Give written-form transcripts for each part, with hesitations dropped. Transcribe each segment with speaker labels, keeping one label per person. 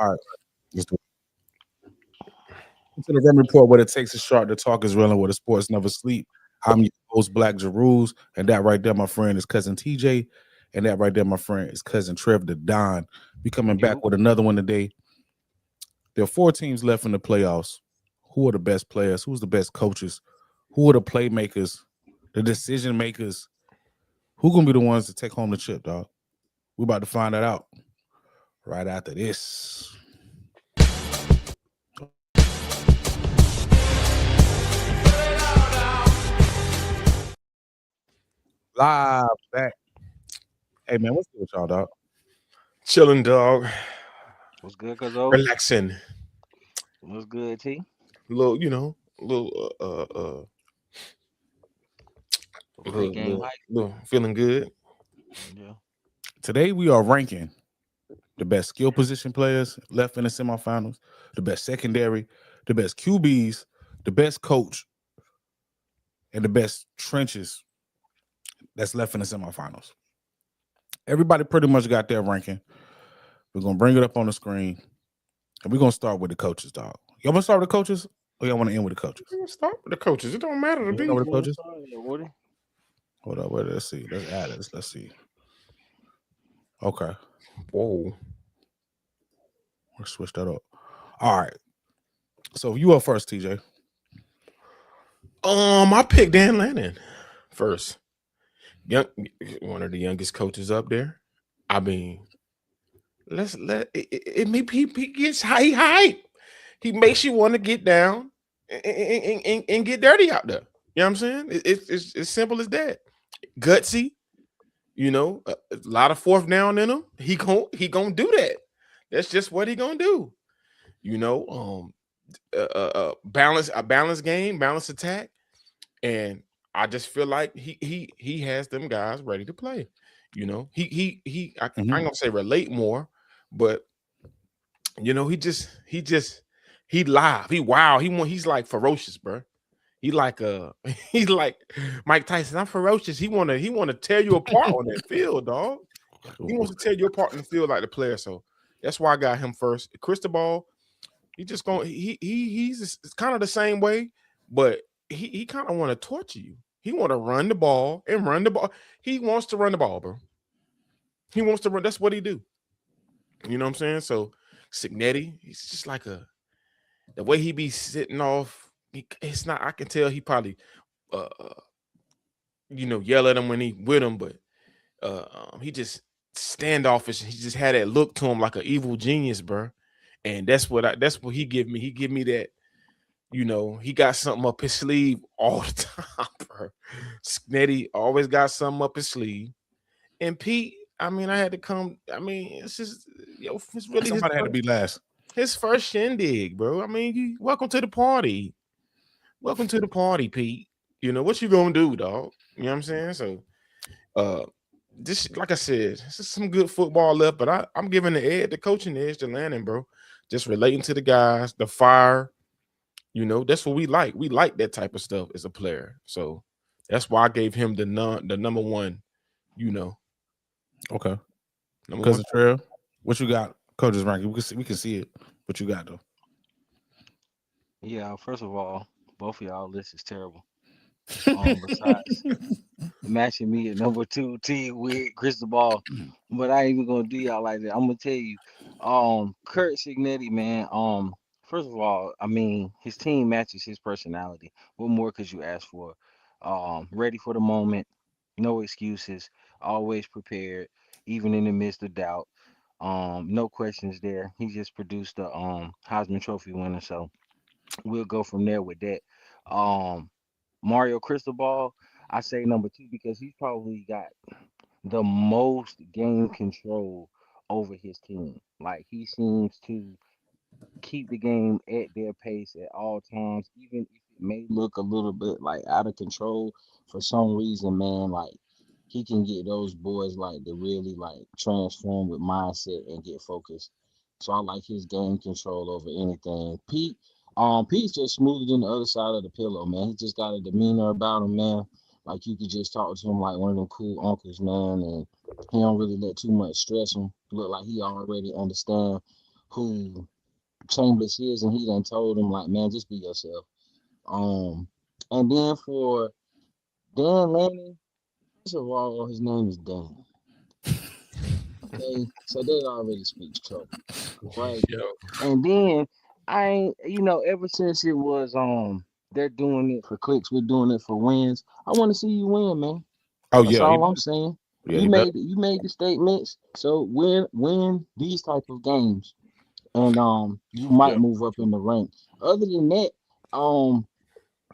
Speaker 1: All right. Let's do it. To the Rum Report, where it takes a shot to talk is real and where the sports never sleep. I'm your host, Black Jeruz, and that right there, my friend, is cousin TJ, and that right there, my friend, is cousin Trev the Don. We coming back
Speaker 2: You.
Speaker 1: with another one today. There are four teams left in the playoffs. Who are the best players? Who's the best coaches? Who are the playmakers? The decision makers? Who gonna be the ones to take home the chip, dog? We're about to find that out right after this. Live back. Hey man, what's good with y'all, dog?
Speaker 3: Chilling, dog.
Speaker 2: What's good, Cuzzo?
Speaker 3: Relaxing.
Speaker 2: What's good, T?
Speaker 3: Little, a
Speaker 2: Pre-game hype.
Speaker 3: little feeling good.
Speaker 2: Yeah.
Speaker 1: Today we are ranking the best skill position players left in the semifinals, the best secondary, the best QBs, the best coach, and the best trenches that's left in the semifinals. Everybody pretty much got their ranking. We're gonna bring it up on the screen, and we're gonna start with the coaches, dog. Y'all wanna start with the coaches, or y'all wanna end with the coaches?
Speaker 3: We're gonna start with the coaches. It don't matter to
Speaker 1: You
Speaker 3: me.
Speaker 1: start with the coaches?
Speaker 2: Woody?
Speaker 1: Hold up, wait, let's see. Let's add it. Let's see. Okay,
Speaker 3: Whoa.
Speaker 1: we'll switch that up. All right. So you up first, TJ.
Speaker 3: I picked Dan Lannon first. Young, one of the youngest coaches up there. I mean, let's let it maybe he gets high hype. He makes you want to get down and get dirty out there. You know what I'm saying? It's as simple as that. Gutsy, a lot of fourth down in him. He gonna do that. That's just what he gonna do. You know, a balanced game, balanced attack, and I just feel like he has them guys ready to play. I ain't gonna say relate more, but he live, he wild, he's like ferocious, bro. He like he's like Mike Tyson. I'm ferocious. He wanna tear you apart on that field, dog. He wants to tear you apart in the field like the player. So that's why I got him first. Cristobal, he just going he's kind of the same way, but he kind of want to torture you. He want to run the ball and run the ball. He wants to run the ball, bro. He wants to run. That's what he do. You know what I'm saying? So Signetti, he's just like the way he be sitting off. It's not. I can tell he probably uh yell at him when he with him, but he just standoffish. He just had that look to him like an evil genius, bro. And that's what he give me. He give me that. He got something up his sleeve all the time, bro. Snetty always got something up his sleeve. And Pete, I mean, I had to come. I mean, it's just it's really
Speaker 1: Somebody had to be last.
Speaker 3: his first shindig, bro. I mean, welcome to the party. Welcome to the party, Pete. What you gonna do, dog? You know what I'm saying? So uh this, like I said, this is some good football left, but I'm giving the coaching edge to Lannon, bro. Just relating to the guys, the fire. That's what we like. We like that type of stuff as a player. So that's why I gave him the number one.
Speaker 1: Okay.
Speaker 3: Number one.
Speaker 1: Cousin Trail, what you got? Coaches ranking. We can see it. What you got though?
Speaker 2: Yeah, first of all, both of y'all list is terrible. Besides matching me at number two T with Cristobal, but I ain't even gonna do y'all like that. I'm gonna tell you, Kurt Signetti, man. First of all, I mean his team matches his personality. What more could you ask for? Ready for the moment, no excuses, always prepared, even in the midst of doubt. No questions there. He just produced the Heisman Trophy winner, so we'll go from there with that. Um, Mario Cristobal, I say number two because he's probably got the most game control over his team. Like he seems to keep the game at their pace at all times, even if it may look a little bit like out of control for some reason, man. Like he can get those boys like to really like transform with mindset and get focused. So I like his game control over anything. Pete's just smoother than the other side of the pillow, man. He just got a demeanor about him, man. Like you could just talk to him like one of them cool uncles, man, and he don't really let too much stress him. Look like he already understand who Chambers is, and he done told him like, man, just be yourself. And then for Dan Lanning, first of all, his name is Dan. Okay, so that already speaks trouble, right?
Speaker 3: Yo.
Speaker 2: And then I ain't, ever since it was they're doing it for clicks, we're doing it for wins. I want to see you win, man.
Speaker 1: Oh
Speaker 2: That's
Speaker 1: yeah,
Speaker 2: all I'm saying.
Speaker 1: he better.
Speaker 2: You made the statements, so win these type of games, and you
Speaker 3: Yeah.
Speaker 2: might move up in the rank. Other than that, um,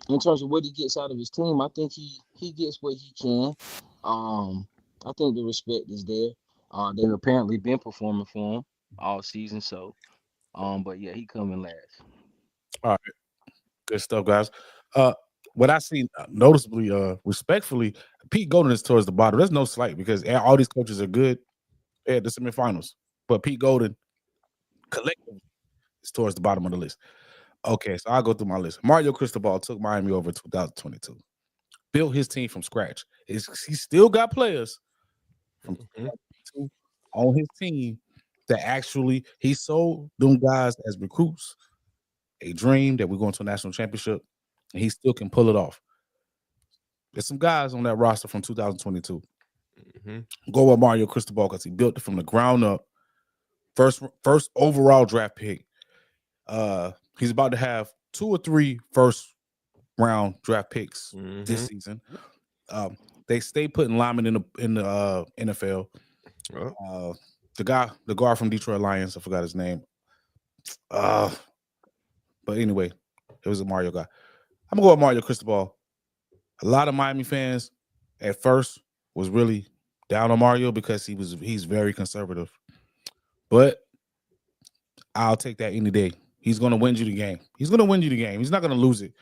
Speaker 2: in terms of what he gets out of his team, I think he gets what he can. I think the respect is there. They've apparently been performing for him all season, so but yeah, he coming last.
Speaker 1: All right, good stuff, guys. Uh, what I see noticeably, respectfully, Pete Golden is towards the bottom. There's no slight because all these coaches are good at the semifinals, but Pete Golden collectively is towards the bottom of the list. Okay, so I'll go through my list. Mario Cristobal took Miami over 2022. Built his team from scratch. He still got players from
Speaker 3: Mhm.
Speaker 1: 2022 on his team that actually he sold them guys as recruits. A dream that we're going to a national championship, and he still can pull it off. There's some guys on that roster from 2022.
Speaker 3: Mhm.
Speaker 1: Go with Mario Cristobal because he built it from the ground up. First overall draft pick. He's about to have 2 or 3 first round draft picks this
Speaker 3: Mhm.
Speaker 1: season. They stay putting linemen in the NFL.
Speaker 3: Oh.
Speaker 1: The guard from Detroit Lions, I forgot his name. But anyway, it was a Mario guy. I'm gonna go with Mario Cristobal. A lot of Miami fans at first was really down on Mario because he's very conservative. But I'll take that any day. He's gonna win you the game. He's gonna win you the game. He's not gonna lose it.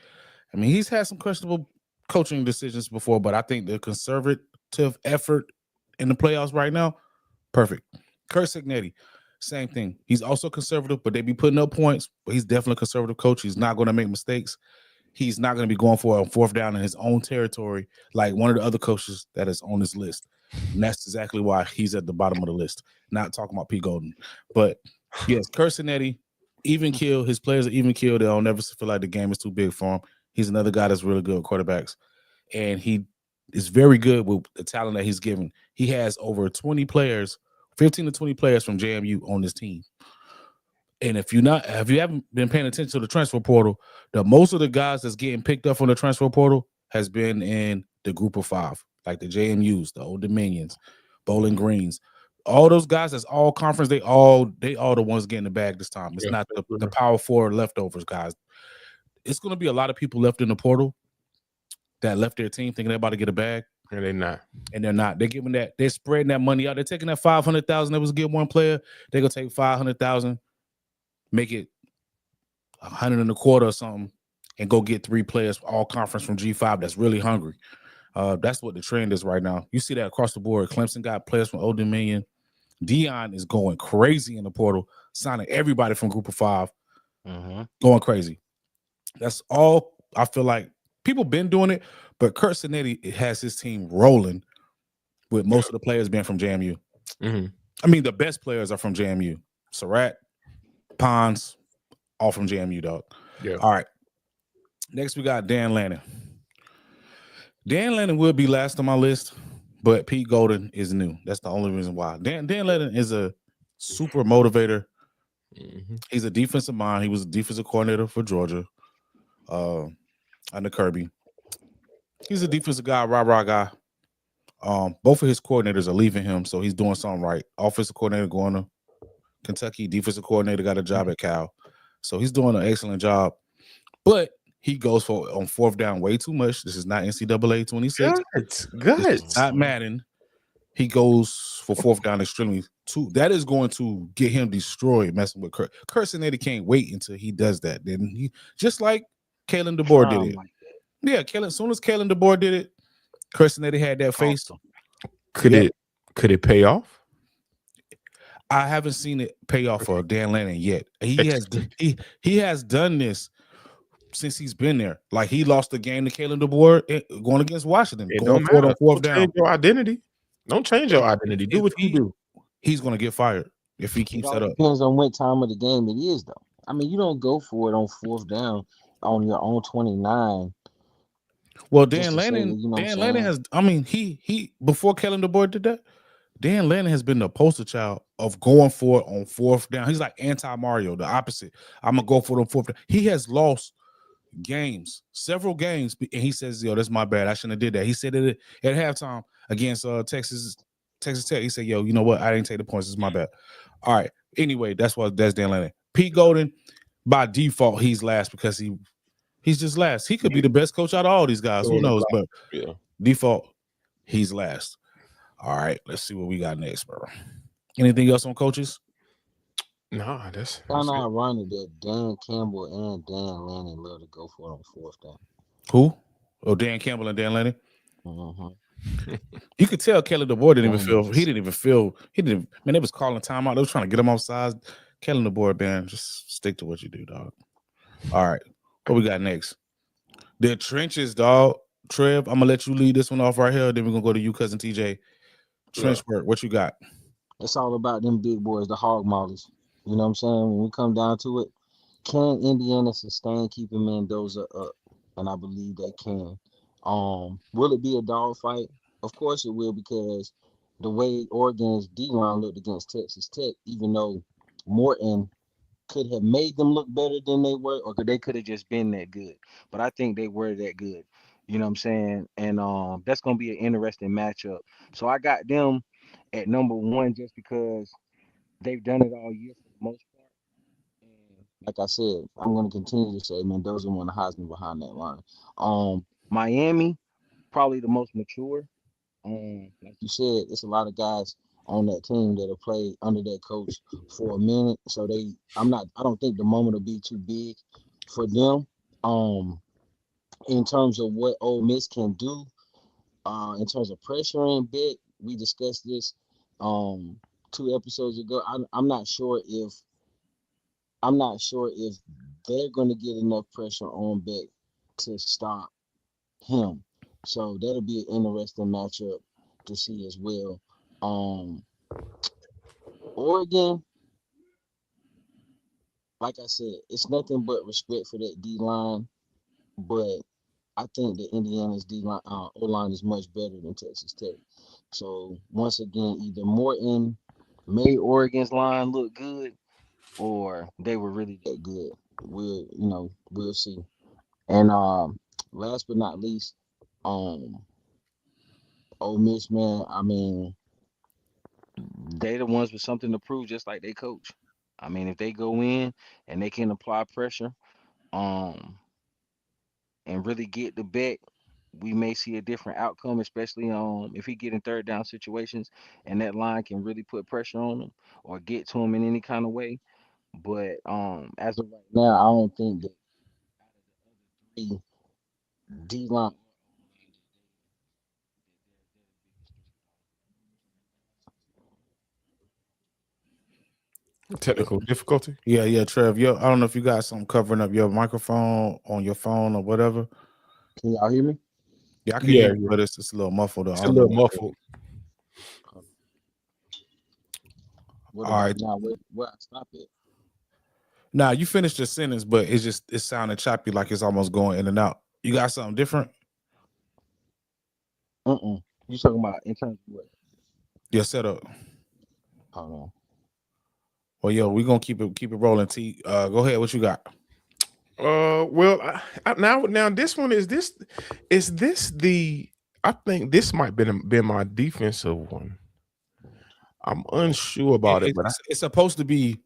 Speaker 1: I mean, he's had some questionable coaching decisions before, but I think the conservative effort in the playoffs right now, perfect. Kurt Signetti, same thing. He's also conservative, but they be putting up points. But he's definitely a conservative coach. He's not going to make mistakes. He's not going to be going for a fourth down in his own territory like one of the other coaches that is on this list. And that's exactly why he's at the bottom of the list. Not talking about Pete Golden. But yes, Kurt Signetti, even kill. His players are even killed. They'll never feel like the game is too big for him. He's another guy that's really good at quarterbacks. And he is very good with the talent that he's given. He has over 20 players, 15 to 20 players from JMU on this team. And if you haven't been paying attention to the transfer portal, most of the guys that's getting picked up from the transfer portal has been in the group of 5, like the JMUs, the Old Dominions, Bowling Greens. All those guys that's all conference, they all the ones getting the bag this time. It's not the power 4 leftovers guys. It's going to be a lot of people left in the portal that left their team thinking they're about to get a bag.
Speaker 3: And they're not.
Speaker 1: And they're not. They're giving that. They're spreading that money out. They're taking that 500,000 that was get one player. They're gonna take 500,000, make it 100 and a quarter or something, and go get 3 players all conference from G5 that's really hungry. That's what the trend is right now. You see that across the board. Clemson got players from Old Dominion. Dion is going crazy in the portal, signing everybody from Group of 5, going crazy. That's all. I feel like people been doing it, but Kurt Signetti has his team rolling with most of the players being from JMU.
Speaker 3: Mm-hmm.
Speaker 1: I mean, the best players are from JMU. Surratt, Pons, all from JMU, dog.
Speaker 3: Yeah.
Speaker 1: All right. Next, we got Dan Lanning. Dan Lanning will be last on my list, but Pete Golden is new. That's the only reason why. Dan Lanning is a super motivator.
Speaker 3: Mm-hmm.
Speaker 1: He's a defensive mind. He was a defensive coordinator for Georgia under Kirby. He's a defensive guy, rah-rah guy. Both of his coordinators are leaving him, so he's doing something right. Offensive coordinator going to Kentucky, defensive coordinator got a job at Cal. So he's doing an excellent job. But he goes for on 4th down way too much. This is not NCAA 26.
Speaker 3: Good.
Speaker 1: This is not Madden. He goes for 4th down extremely too. That is going to get him destroyed messing with Kurt. Kurt Signetti can't wait until he does that. Then he just like Kalen DeBoer did it. Yeah, as soon as Kalen DeBoer did it, Kurt Signetti had that face.
Speaker 3: Could it pay off?
Speaker 1: I haven't seen it pay off for Dan Lanning yet. He has done this since he's been there. Like he lost the game to Kalen DeBoer going against Washington, going for it on 4th down.
Speaker 3: Change your identity. Don't change your identity. Do what you do.
Speaker 1: He's going to get fired. if he
Speaker 2: It
Speaker 1: keeps
Speaker 2: all
Speaker 1: that up.
Speaker 2: depends on what time of the game it is, though. I mean, you don't go for it on fourth down on your own 29
Speaker 1: Well,
Speaker 2: just to say, you know what I'm
Speaker 1: Dan Lanning
Speaker 2: saying?
Speaker 1: has. I mean, he before Kellen DeBoer did that. Dan Lanning has been the poster child of going for it on fourth down. He's like anti Mario, the opposite. I'm gonna go for it on fourth down. He has lost games, several games, and he says, "Yo, that's my bad. I shouldn't have did that." He said it at halftime against Texas Tech. He said, "Yo, you know what? I didn't take the points. It's my bad." All right. Anyway, that's Dan Lanning. Pete Golden, by default, he's last because he's just last. He could be the best coach out of all these guys. Who knows? But
Speaker 3: Yeah.
Speaker 1: default, he's last. All right. Let's see what we got next, bro. Anything else on coaches?
Speaker 3: Nah, that's
Speaker 2: Kind of
Speaker 3: it.
Speaker 2: ironic that Dan Campbell and Dan Lanning love to go for it on fourth down.
Speaker 1: Who? Oh, Dan Campbell and Dan Lanning.
Speaker 2: Mm-hmm.
Speaker 1: You could tell Kelly DeBoer didn't even feel.
Speaker 2: Dangerous.
Speaker 1: He didn't even feel. He didn't. Man, they was calling timeout. They was trying to get him off sides. Kelly DeBoer, man, just stick to what you do, dog. All right, what we got next? The trenches, dog. Trev, I'm gonna let you lead this one off right here. Then we're gonna go to you, cousin TJ. Trench work. What you got?
Speaker 2: It's all about them big boys, the hog mollies. You know what I'm saying? When we come down to it, can Indiana sustain keeping Mendoza up? And I believe they can. Will it be a dogfight? Of course it will, because the way Oregon's D line looked against Texas Tech, even though Morton could have made them look better than they were, or they could have just been that good. But I think they were that good. You know what I'm saying? And that's gonna be an interesting matchup. So I got them at number one just because they've done it all year for the most part. And like I said, I'm gonna continue to say Mendoza won the Heisman behind that line. Miami, probably the most mature. Like you said, it's a lot of guys on that team that have played under that coach for a minute. So I don't think the moment will be too big for them. Um, in terms of what Ole Miss can do, in terms of pressuring big, we discussed this um 2 episodes ago. I'm not sure if they're going to get enough pressure on Beck to stop him. So that'll be an interesting matchup to see as well. Um, Oregon, like I said, it's nothing but respect for that D line, but I think that Indiana's D line, O line is much better than Texas Tech. So once again, either Morton made Oregon's line look good, or they were really that good. We'll see. And last but not least, um, Ole Miss, man. I mean, they the ones with something to prove, just like they coach. I mean, if they go in and they can apply pressure, um, and really get the bet, we may see a different outcome, especially if he get in third down situations and that line can really put pressure on him or get to him in any kind of way. But as of right now, I don't think that the D line.
Speaker 3: Technical difficulty.
Speaker 1: Yeah, Trev. I don't know if you got something covering up your microphone on your phone or whatever.
Speaker 2: Can y'all hear me?
Speaker 1: Yeah, I can hear
Speaker 3: Yeah,
Speaker 1: you, but it's just a little muffled. I
Speaker 3: it's a
Speaker 1: don't know
Speaker 3: little
Speaker 1: what it is.
Speaker 3: muffled.
Speaker 2: What
Speaker 1: All right.
Speaker 2: about now? Where I stop it?
Speaker 1: Now you finished your sentence, but it sounded choppy, like it's almost going in and out. You got something different?
Speaker 2: You talking about in terms of what?
Speaker 1: Your setup.
Speaker 2: Hold on.
Speaker 1: Well, yo, we're gonna keep it rolling. T. Go ahead. What you got?
Speaker 3: Well, now this one is this the I think this might been my defensive one. I'm unsure about it, but
Speaker 1: It's supposed to be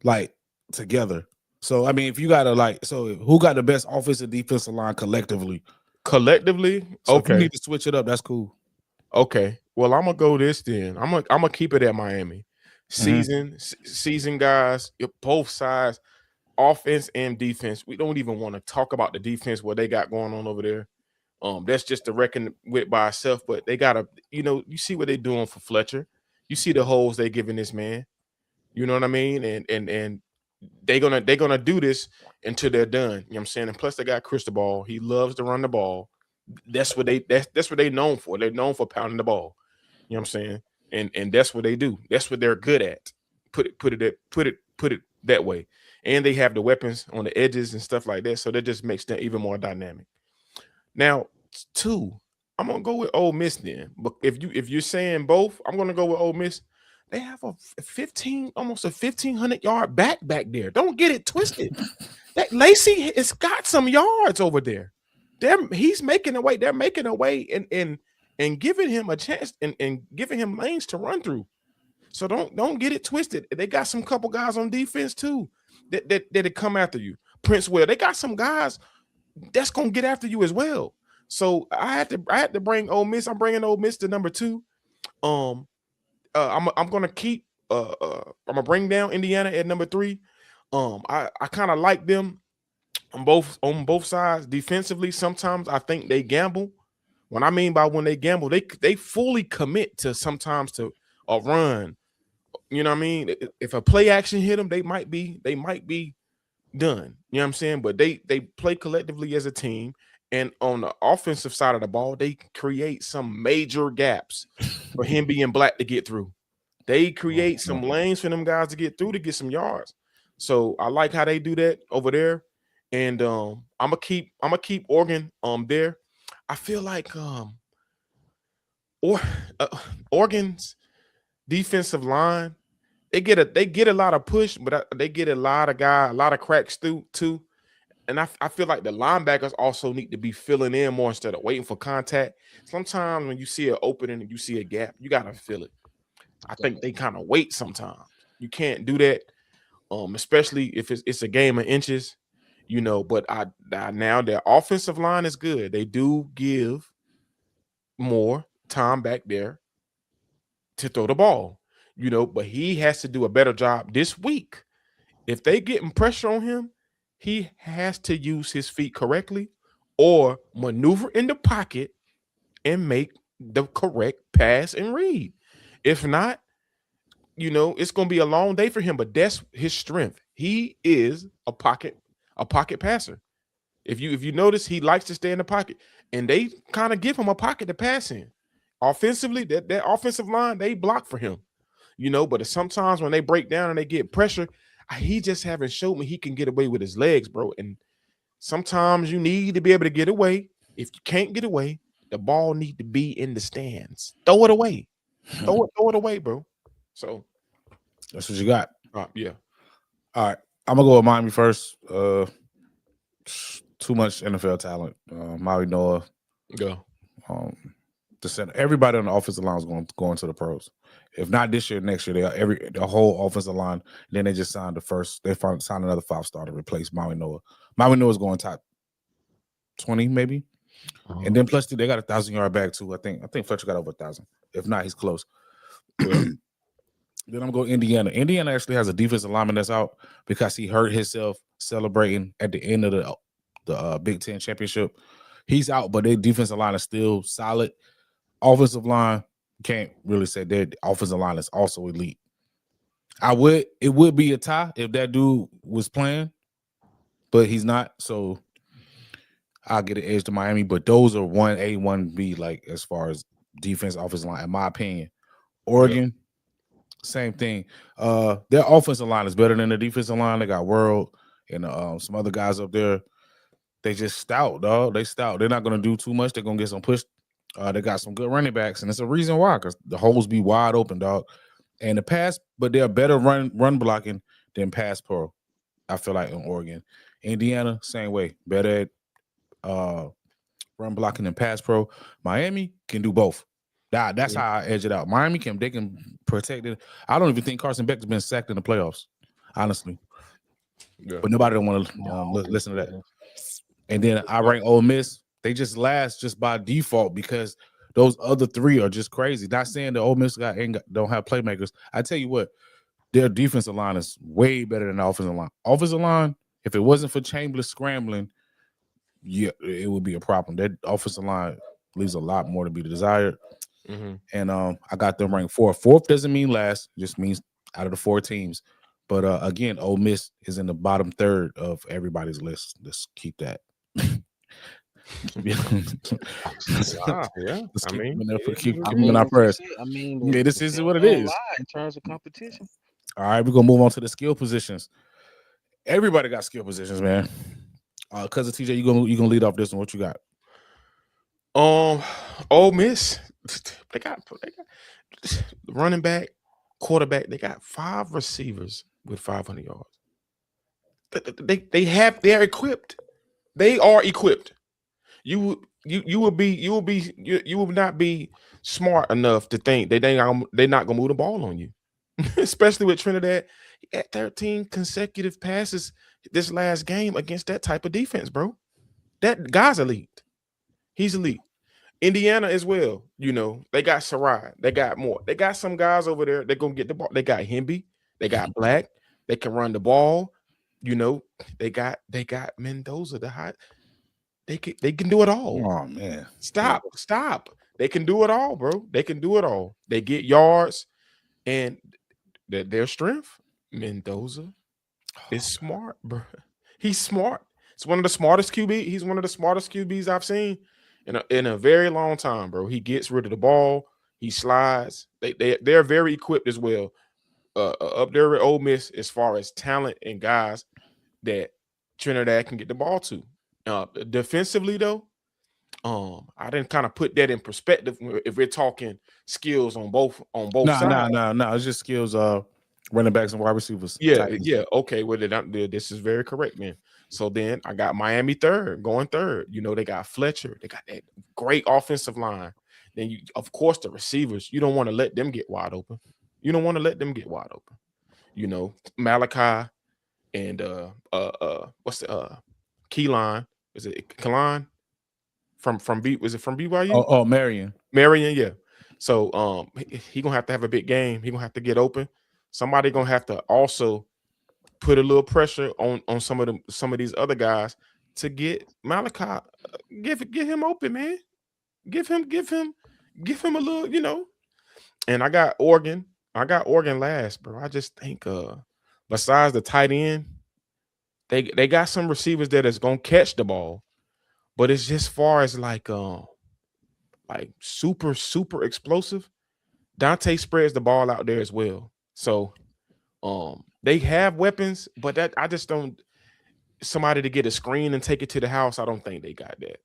Speaker 1: like together. So I mean, if you gotta who got the best offensive defensive line collectively?
Speaker 3: collectively,
Speaker 1: So if you
Speaker 3: okay,
Speaker 1: need to switch it up, that's cool.
Speaker 3: okay. Well, I'm gonna go this then. I'm gonna keep it at Miami.
Speaker 1: Mhm.
Speaker 3: Season guys, both sides, offense and defense. We don't even want to talk about the defense what they got going on over there. That's just to reckon with by itself. But they gotta, you see what they're doing for Fletcher. You see the holes they giving this man. You know what I mean? And they're gonna do this until they're done. You know what I'm saying? And plus they got Cristobal. He loves to run the ball. That's what they known for. They're known for pounding the ball. You know what I'm saying? And that's what they do. That's what they're good at. Put it that way. And they have the weapons on the edges and stuff like that, so that just makes them even more dynamic. Now, two, I'm gonna go with Ole Miss then. But if you're saying both, I'm gonna go with Ole Miss. They have a 15, almost a 1,500-yard back there. Don't get it twisted. That Lacey has got some yards over there. He's making a way. They're making a way and giving him a chance and giving him lanes to run through. So don't get it twisted. They got some couple guys on defense too that come after you. Prince Will. They got some guys that's gonna get after you as well. So I had to bring Ole Miss. I'm bringing Ole Miss to number 2. I'm gonna keep I'm gonna bring down Indiana at number 3. I kind of like them on both sides defensively. Sometimes I think they gamble. What I mean by when they gamble, they fully commit to sometimes to a run. You know what I mean? If a play action hit them, they might be done. You know what I'm saying? But they play collectively as a team, and on the offensive side of the ball, they create some major gaps for him being black to get through. They create some lanes for them guys to get through to get some yards. So I like how they do that over there. And I'm gonna keep Oregon there. I feel like Oregon's defensive line, they get a lot of push, but they get a lot of cracks through too. And I feel like the linebackers also need to be filling in more instead of waiting for contact. Sometimes when you see an opening and you see a gap, you gotta fill it. I think they kind of wait sometimes. You can't do that, especially if it's a game of inches, But now their offensive line is good. They do give more time back there to throw the ball, but he has to do a better job this week. If they getting pressure on him, he has to use his feet correctly or maneuver in the pocket and make the correct pass and read. If not, it's going to be a long day for him, but that's his strength. He is a pocket passer. If you notice, he likes to stay in the pocket, and they kind of give him a pocket to pass in. Offensively, that offensive line, they block for him, but sometimes when they break down and they get pressure, he just haven't showed me he can get away with his legs, bro. And sometimes you need to be able to get away. If you can't get away, the ball need to be in the stands. Throw it away. Throw it away, bro. So
Speaker 1: that's what you got.
Speaker 3: Yeah.
Speaker 1: All right. I'm gonna go with Miami first. Too much NFL talent. Maui Noah.
Speaker 3: Go.
Speaker 1: The center. Everybody on the offensive line is going to the pros. If not this year, next year, the whole offensive line. Then they just signed They signed another 5-star to replace Maui Noah. Maui Noah's going top 20 maybe, and then plus they got a 1,000-yard back too. I think Fletcher got over 1,000. If not, he's close. Then I'm going to Indiana. Indiana actually has a defensive lineman that's out because he hurt himself celebrating at the end of the Big Ten championship. He's out, but their defensive line is still solid. Offensive line, can't really say their offensive line is also elite. It would be a tie if that dude was playing, but he's not. So I'll get an edge to Miami. But those are 1A, 1B, like as far as defense, offensive line, in my opinion. Oregon, same thing. Their offensive line is better than the defensive line. They got World and some other guys up there. They just stout, dog. They stout. They're not going to do too much. They're going to get some push. They got some good running backs, and it's a reason why, because the holes be wide open, dog. And the pass, but they're better run blocking than pass pro, I feel like, in Oregon. Indiana, same way. Better at run blocking than pass pro. Miami can do both. That's how I edge it out. Miami they can protect it. I don't even think Carson Beck has been sacked in the playoffs, honestly. Yeah. But nobody don't want to listen to that. And then I rank Ole Miss. They just last just by default because those other three are just crazy. Not saying the Ole Miss don't have playmakers. I tell you what, their defensive line is way better than the offensive line. Offensive line, if it wasn't for Chambers scrambling, yeah, it would be a problem. That offensive line leaves a lot more to be desired. Mm-hmm. And I got them ranked 4th. 4th doesn't mean last; just means out of the 4 teams. But again, Ole Miss is in the bottom 3rd of everybody's list. Let's keep that.
Speaker 3: Yeah.
Speaker 1: Let's keep them in our prayers.
Speaker 2: I mean,
Speaker 1: this is what it is
Speaker 2: in terms of competition.
Speaker 1: All right, we're gonna move on to the skill positions. Everybody got skill positions, man. Cousin TJ, you gonna lead off this one. What you got?
Speaker 3: Um, Ole Miss, they got running back, quarterback. They got 5 receivers with 500 yards. They're equipped. They are equipped. You will not be smart enough to think they're not gonna move the ball on you, especially with Trinidad. He had 13 consecutive passes this last game against that type of defense, bro. That guy's elite. He's elite. Indiana as well. They got Sarai. They got more. They got some guys over there. They're gonna get the ball. They got Hemby. They got Black. They can run the ball. You know, they got Mendoza. They can do it all.
Speaker 1: Oh man,
Speaker 3: Stop. They can do it all, bro. They can do it all. They get yards and their strength. Mendoza is smart, bro. He's smart. It's one of the smartest QB. He's one of the smartest QBs I've seen in a very long time, bro. He gets rid of the ball. He slides. They're very equipped as well. Up there at Ole Miss as far as talent and guys that Trinidad can get the ball to. Defensively though, I didn't kind of put that in perspective if we're talking skills on both sides.
Speaker 1: No. It's just skills. Running backs and wide receivers.
Speaker 3: Yeah,
Speaker 1: Tight ends.
Speaker 3: yeah. Okay, well, this is very correct, man. So then I got Miami going third. They got Fletcher. They got that great offensive line. Then of course, the receivers. You don't want to let them get wide open. You don't want to let them get wide open. Malachi and what's the Keyline? Is it Kaline from B? Was it from BYU?
Speaker 1: Marion.
Speaker 3: Marion, yeah. So he gonna have to have a big game. He gonna have to get open. Somebody gonna have to also put a little pressure on some of these other guys to get Malachi. Get him open, man. Give him a little. And I got Oregon. Last, bro. I just think besides the tight end, they got some receivers that is gonna catch the ball, but it's just far as like super super explosive. Dante spreads the ball out there as well. So they have weapons, but that I just don't somebody to get a screen and take it to the house. I don't think they got that.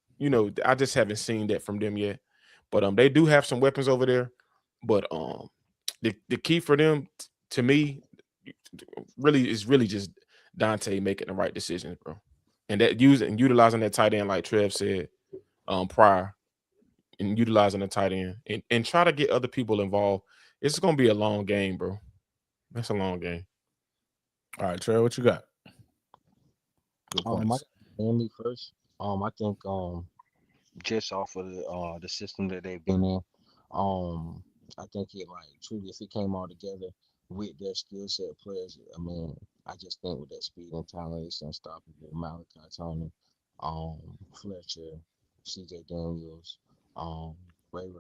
Speaker 3: I just haven't seen that from them yet. But they do have some weapons over there. But the key for them to me really just Dante making the right decisions, bro. And that utilizing that tight end like Trev said prior, and utilizing the tight end and try to get other people involved. It's gonna be a long game, bro. That's a long game.
Speaker 1: All right, Trey, what you got? Good
Speaker 2: I
Speaker 1: points.
Speaker 2: Miami first. I think just off of the system that they've been in, I think it like truly if it came all together with their skill set players, I mean, I just think with that speed and talent, it's unstoppable. Malachi Tony, Fletcher, CJ Daniels, um, Ray.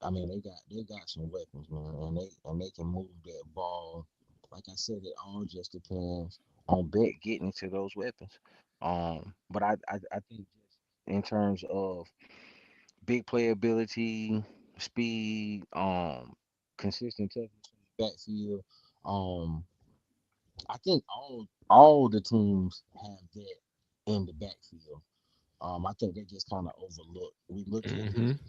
Speaker 2: I mean, they got some weapons, man, and they can move that ball. Like I said, it all just depends on Bet getting into those weapons. But I think just in terms of big playability, speed, consistent toughness in the backfield, um, I think all the teams have that in the backfield. I think that gets kind of overlooked. We look at
Speaker 3: Mm-hmm.
Speaker 2: the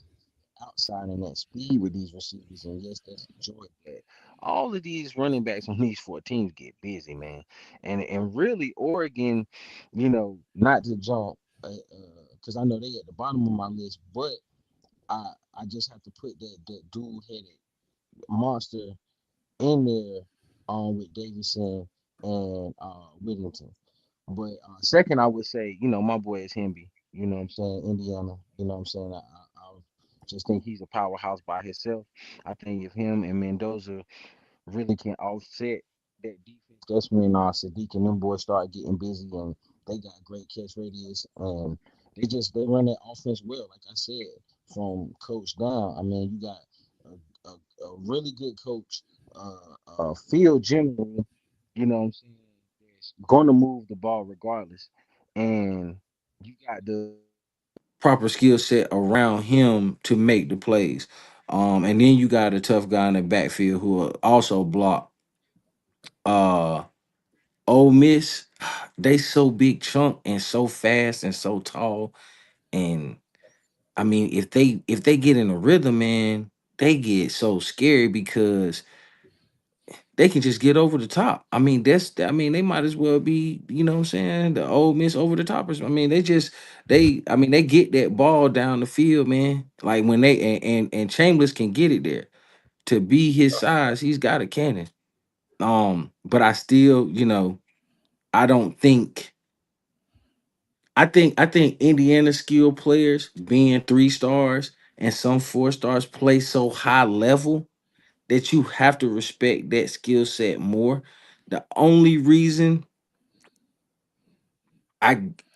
Speaker 2: outside and that speed with these receivers, and yes, that's enjoyed that. All of these running backs on these four teams get busy, man, and really Oregon, not to jump, because I know they at the bottom of my list, but I I just have to put that dual headed monster in there, with Davidson and Whittington. But second, I would say, my boy is Hemby. You know what I'm saying? Indiana. You know what I'm saying? I just think he's a powerhouse by himself. I think if him and Mendoza really can offset that defense, that's when Sadiq and them boys start getting busy and they got great catch radius and they run that offense well. Like I said, from coach down. I mean, you got a really good coach, field general. You know what I'm saying? That's going to move the ball regardless, and you got the proper skill set around him to make the plays. And then you got a tough guy in the backfield who will also block.
Speaker 4: Uh, Ole Miss, they so big chunk and so fast and so tall. And I mean, if they get in a rhythm, man, they get so scary because they can just get over the top. I mean, they might as well be, what I'm saying, the old Miss over the toppers. I mean, they get that ball down the field, man. Like when and Chambers can get it there. To be his size, he's got a cannon. But I still, I don't think I think Indiana skill players being 3 stars and some 4 stars play so high level that you have to respect that skill set more. The only reason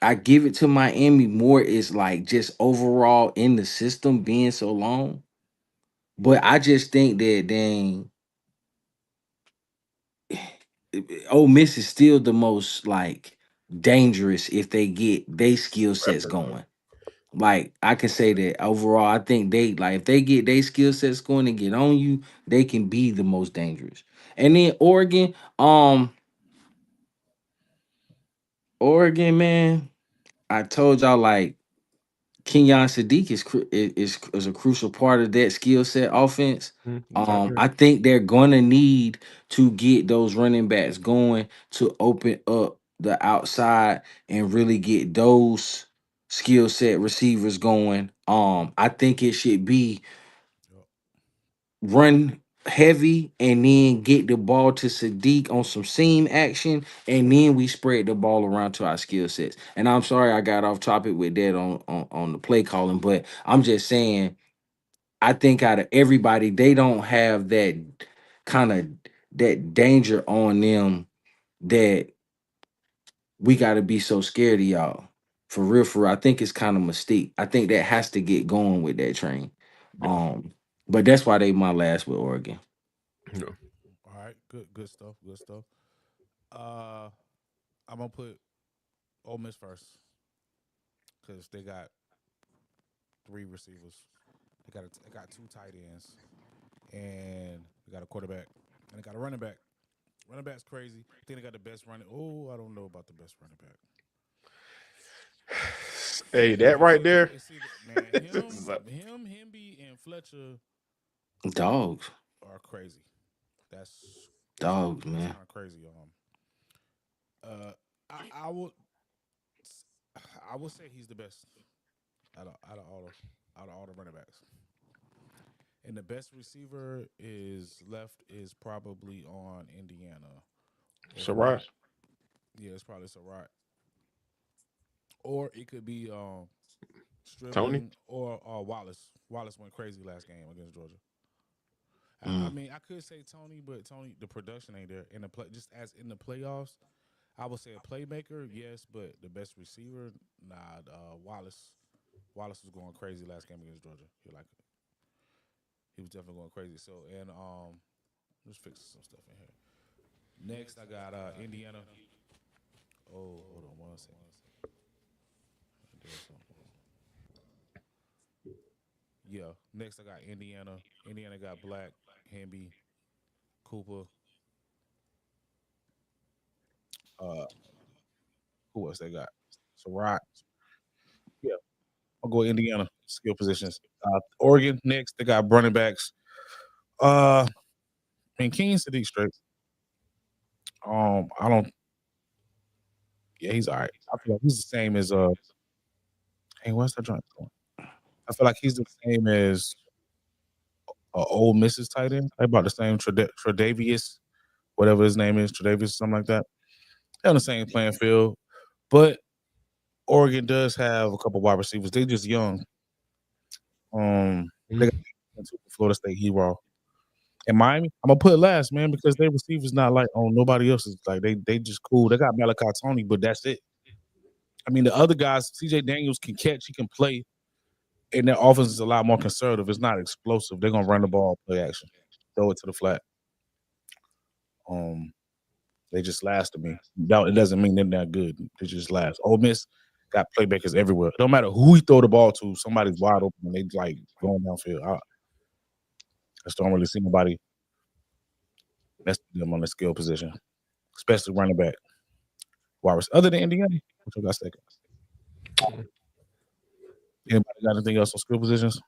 Speaker 4: I give it to Miami more is like just overall in the system being so long. But I just think that dang, Ole Miss is still the most like dangerous if they get they skill sets
Speaker 3: Reference.
Speaker 4: going. Like I can say that overall, I think they like if they get their skill sets going and get on you, they can be the most dangerous. And then Oregon, man, I told y'all like Kenyon Sadiq is a crucial part of that skill set offense.
Speaker 3: He's out there.
Speaker 4: I think they're gonna need to get those running backs going to open up the outside and really get those skill set receivers going. I think it should be
Speaker 1: Yup.
Speaker 4: run heavy and then get the ball to Sadiq on some seam action, and then we spread the ball around to our skill sets. And I'm sorry I got off topic with that on the play calling, but I'm just saying I think out of everybody, they don't have that kind of that danger on them that we got to be so scared of y'all. For real, for real. I think it's kind of mystique. I think that has to get going with that train.
Speaker 3: Yeah.
Speaker 4: But that's why they my last with Oregon.
Speaker 3: Yeah.
Speaker 1: All right, good stuff, good stuff. Uh, I'm gonna put Ole Miss first because they got 3 receivers. They got 2 tight ends, and they got a quarterback, and they got a running back. Running back's crazy. I think they got the best running. Oh, I don't know about the best running back.
Speaker 3: Hey, that right there.
Speaker 1: It's either man Himby, and Fletcher
Speaker 4: Dogs.
Speaker 1: are crazy. That's that's
Speaker 4: Dogs,
Speaker 1: that's
Speaker 4: man.
Speaker 1: kind of crazy. Uh, I would I would say he's the best out of all the running backs. And the best receiver is left is probably on Indiana, or
Speaker 3: So right.
Speaker 1: yeah, it's probably Surratt, or it could be
Speaker 3: Tony.
Speaker 1: Stribling or Wallace. Wallace went crazy last game against Georgia. I
Speaker 4: Mm.
Speaker 1: mean, I could say Tony, but Tony, the production ain't there in the play. Just as in the playoffs, I would say a playmaker, yes, but the best receiver, nah. Wallace, Wallace was going crazy last game against Georgia. He was definitely going crazy. So and just fix some stuff in here. Next, I got Indiana. Oh, hold on one second. There's something. Yeah. Next, I got Indiana. Indiana got Black, Hamby, Cooper. Uh, who else they got? Surratt. Yeah, I'll go Indiana. Skill positions. Oregon next. They got running backs. And King Sadiq straight. I don't. Yeah, he's all right. I feel like he's the same as Hey, what's that joint going? I feel like he's the same as old Mrs. Tight end. They about the same Tredavious, whatever his name is, Tredavious, something like that. They're on the same playing field, but Oregon does have a couple wide receivers. They just young. They got
Speaker 3: Mhm.
Speaker 1: Florida State hero. In Miami, I'm gonna put it last, man, because their receivers not like on nobody else's. Like they just cool. They got Malachi Tony, but that's it. I mean, the other guys, CJ Daniels can catch, he can play, and their offense is a lot more conservative. It's not explosive. They're gonna run the ball, play action, throw it to the flat. Um, they just last to me. No, it doesn't mean they're not good. They just last. Ole Miss got playmakers everywhere. No matter who he throw the ball to, somebody's wide open and they like going downfield. I just don't really see nobody mess with them on the skill position. especially running back. Other than Indiana, which I got second. Anybody got anything else on skill positions?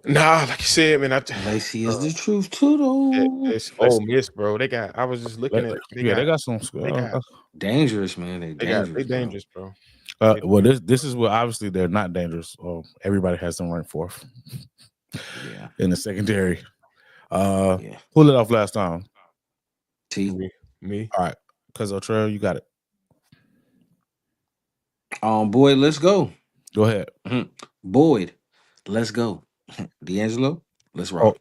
Speaker 3: Nah, like you said, man.
Speaker 4: Lacey is the truth too, though.
Speaker 3: It's Ole Miss, bro. They got. I was just looking at.
Speaker 1: They got some.
Speaker 3: They got.
Speaker 4: Dangerous, man.
Speaker 3: They dangerous, bro.
Speaker 1: Well, this is where obviously they're not dangerous. Everybody has them ranked fourth.
Speaker 4: Yeah.
Speaker 1: In the secondary. Pull it off last time.
Speaker 3: Me.
Speaker 1: All right. Cuz Trail, you got it.
Speaker 4: Boyd, let's go.
Speaker 1: Go ahead.
Speaker 4: Boyd, let's go. D'Angelo, let's rock.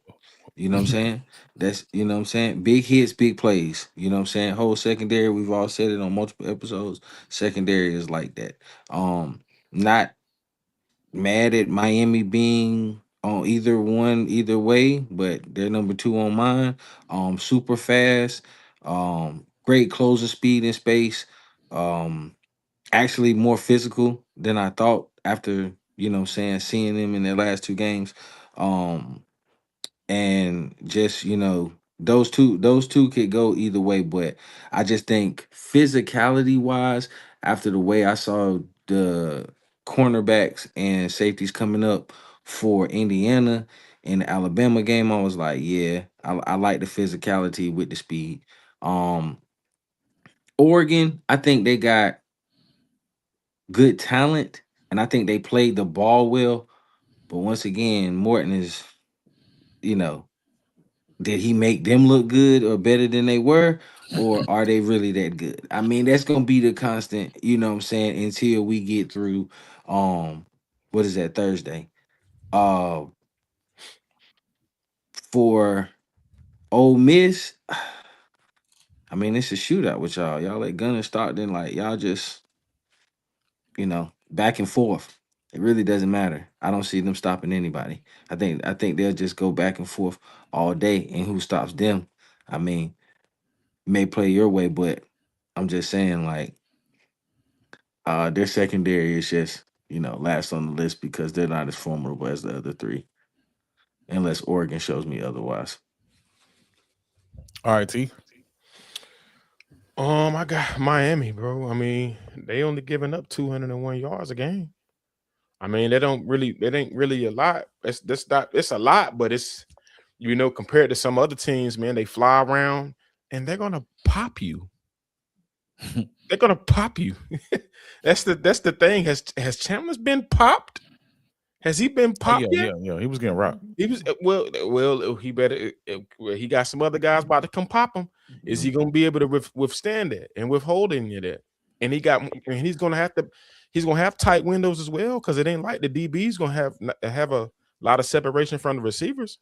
Speaker 4: You know what I'm saying? That's, you know what I'm saying? Big hits, big plays. You know what I'm saying? Whole secondary, we've all said it on multiple episodes. Secondary is like that. Not mad at Miami being on either way, but they're number 2 on mine. Super fast. Great closing speed in space. Actually more physical than I thought after, you know what I'm saying, seeing them in their last 2 games. And just, you know, those two could go either way, but I just think physicality wise, after the way I saw the cornerbacks and safeties coming up for Indiana in the Alabama game, I was like, yeah, I like the physicality with the speed. Oregon, I think they got good talent, and I think they played the ball well. But once again, Morton is, you know, did he make them look good or better than they were? Or are they really that good? I mean, that's gonna be the constant, you know what I'm saying, until we get through what is that, Thursday? For Ole Miss, I mean, it's a shootout with y'all. Y'all at Gunner Stockton, like y'all just, you know, back and forth. It really doesn't matter. I don't see them stopping anybody. I think they'll just go back and forth all day, and who stops them? I mean, may play your way, but I'm just saying, like, their secondary is just, you know, last on the list because they're not as formidable as the other 3, unless Oregon shows me otherwise.
Speaker 1: All right, T.
Speaker 3: I got Miami, bro. I mean, they only giving up 201 yards a game. I mean, it ain't really a lot. It's a lot, but it's, you know, compared to some other teams, man, they fly around and they're gonna pop you. They're gonna pop you. That's the thing. Has Chandler's been popped? Has he been popped yet?
Speaker 1: Yeah. He was getting rocked.
Speaker 3: He was well. He better. Well, he got some other guys about to come pop him. Is he gonna be able to withstand that and withholding you that? And he's gonna have to. He's gonna have tight windows as well, because it ain't like the DB's gonna have a lot of separation from the receivers.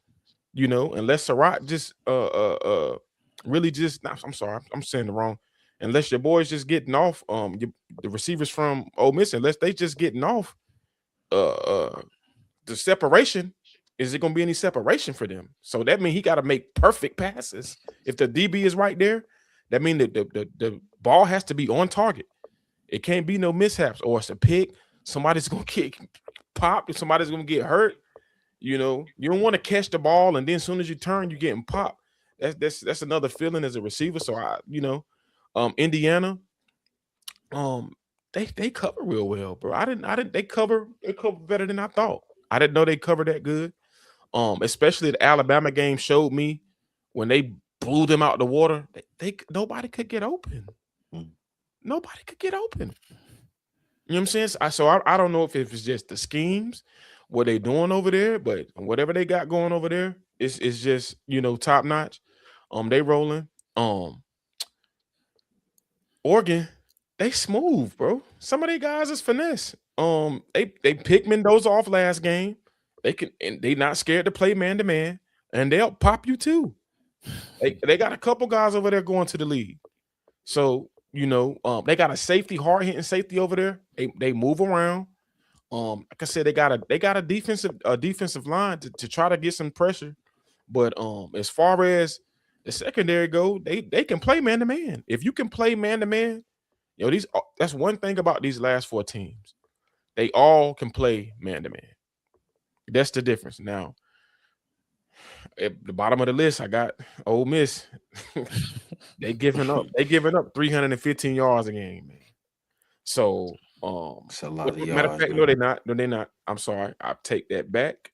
Speaker 3: You know, unless Surratt just really just. I'm sorry, I'm saying the wrong. Unless your boys just getting off, the receivers from Ole Miss, unless they just getting off, the separation, is it going to be any separation for them? So that means he got to make perfect passes. If the DB is right there, that means that the ball has to be on target. It can't be no mishaps, or it's a pick. Somebody's going to get popped. Somebody's going to get hurt. You know, you don't want to catch the ball and then as soon as you turn, you're getting popped. That's another feeling as a receiver. So Indiana, they cover real well, bro. They cover better than I thought. I didn't know they covered that good. Especially the Alabama game showed me when they blew them out the water, nobody could get open. Nobody could get open. You know what I'm saying? I don't know if it's just the schemes, what they doing over there, but whatever they got going over there, it's just, you know, top notch. They rolling. Oregon, they smooth, bro. Some of these guys is finesse. They picked Mendoza off last game. They not scared to play man to man, and they'll pop you too. They got a couple guys over there going to the league. So, you know, they got a safety, hard hitting safety over there. They move around. Like I said, they got a defensive line to try to get some pressure. But as far as the secondary go, they can play man to man. If you can play man to man, you know, that's one thing about these last 4 teams. They all can play man to man. That's the difference. Now, at the bottom of the list, I got Ole Miss. They giving up 315 yards a game, man. So,
Speaker 4: It's a lot of
Speaker 3: matter of
Speaker 4: yards,
Speaker 3: fact, no, they're
Speaker 4: man.
Speaker 3: not. No, they're not. I'm sorry. I take that back.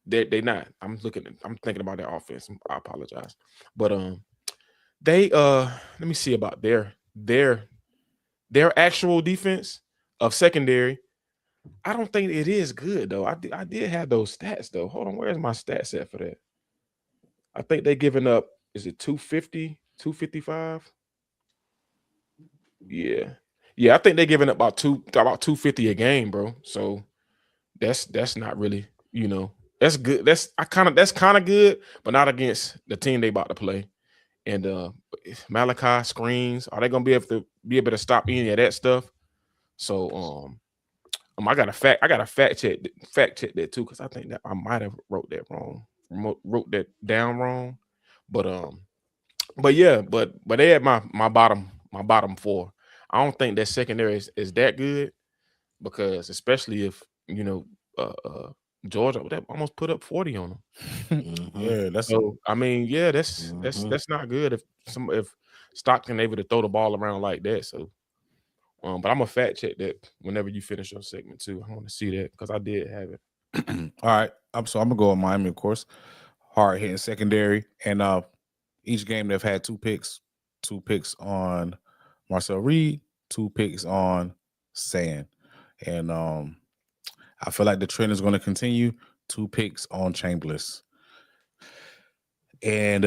Speaker 3: They not. I'm thinking about their offense. I apologize. But they let me see about their actual defense of secondary. I don't think it is good though. I did have those stats though. Hold on, where's my stat set for that? I think they giving up, is it 250, 255? Yeah. Yeah, I think they're giving up about 250 a game, bro. So that's not really, that's good. That's kind of good, but not against the team they about to play. And Malachi screens, are they gonna be able to stop any of that stuff? So I got to fact check that too, because I think that I might have wrote that wrong. Wrote that down wrong. But yeah, but they had my bottom four. I don't think that secondary is that good, because especially if Georgia that almost put up 40 on them.
Speaker 4: Mm-hmm.
Speaker 1: Yeah, that's
Speaker 3: So I mean, yeah, that's that's
Speaker 4: Mm-hmm.
Speaker 3: that's not good if Stockton able to throw the ball around like that. So but I'm gonna fact check that whenever you finish your segment too. I want to see that because I did have it.
Speaker 1: all right. I'm gonna go with Miami, of course. Hard hitting secondary, and each game they've had two picks on Marcel Reed, two picks on Sand, and I feel like the trend is going to continue. Two picks on Chambliss, and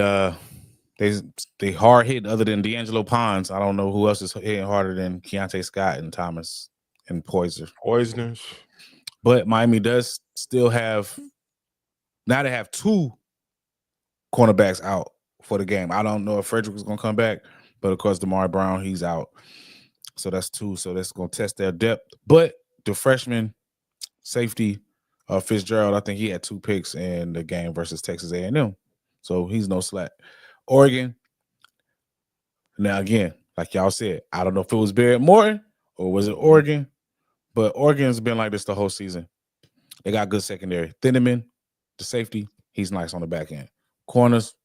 Speaker 1: they they hard hit other than D'Angelo Pons. I don't know who else is hitting harder than Keontae Scott and Thomas and Poiser.
Speaker 3: Poisoners.
Speaker 1: But Miami does still have, now they have two cornerbacks out for the game. I don't know if Frederick is going to come back, but of course, Damari Brown, he's out. So that's two. So that's going to test their depth. But the freshman safety, Fitzgerald, I think he had two picks in the game versus Texas A&M. So he's no slack. Oregon, now again, like y'all said, I don't know if it was Barrett Morton or was it Oregon, but Oregon's been like this the whole season. They got good secondary. Thinneman, the safety, he's nice on the back end. Corners,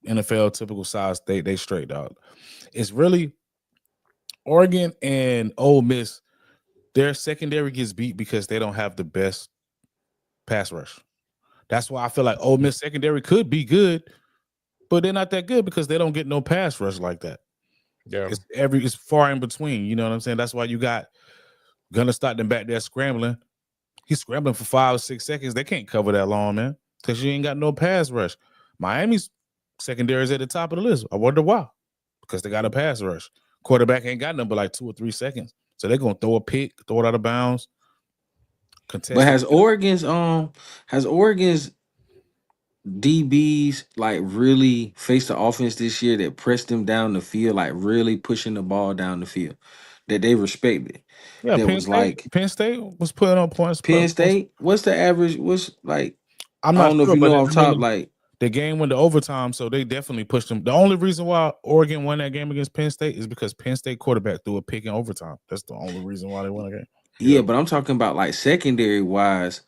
Speaker 1: NFL typical size, they straight dog. It's really Oregon and Ole Miss. Their secondary gets beat because they don't have the best pass rush. That's why I feel like Ole Miss secondary could be good, but they're not that good because they don't get no pass rush like that.
Speaker 3: Yeah.
Speaker 1: It's far in between. You know what I'm saying? That's why you got Gunner Stockton back there scrambling. He's scrambling for 5 or 6 seconds. They can't cover that long, man, because you ain't got no pass rush. Miami's secondary is at the top of the list. I wonder why. Because they got a pass rush. Quarterback ain't got nothing but like 2 or 3 seconds. So they're gonna throw a pick, throw it out of bounds,
Speaker 4: But
Speaker 1: contested.
Speaker 4: has Oregon's DBs like really faced the offense this year that pressed them down the field, like really pushing the ball down the field that they respected?
Speaker 1: Yeah,
Speaker 4: That
Speaker 1: Penn
Speaker 4: was
Speaker 1: State.
Speaker 4: like
Speaker 1: Penn State was putting on points.
Speaker 4: Penn State. What's the average? What's like
Speaker 1: I'm
Speaker 4: I
Speaker 1: not
Speaker 4: don't know if
Speaker 1: sure,
Speaker 4: you
Speaker 1: but
Speaker 4: know
Speaker 1: I
Speaker 4: off top,
Speaker 1: mean,
Speaker 4: like
Speaker 1: the game went to overtime, so they definitely pushed them. The only reason why Oregon won that game against Penn State is because Penn State quarterback threw a pick in overtime. That's the only reason why they won the game.
Speaker 4: yeah,
Speaker 3: Yeah.
Speaker 4: but I'm talking about like secondary wise.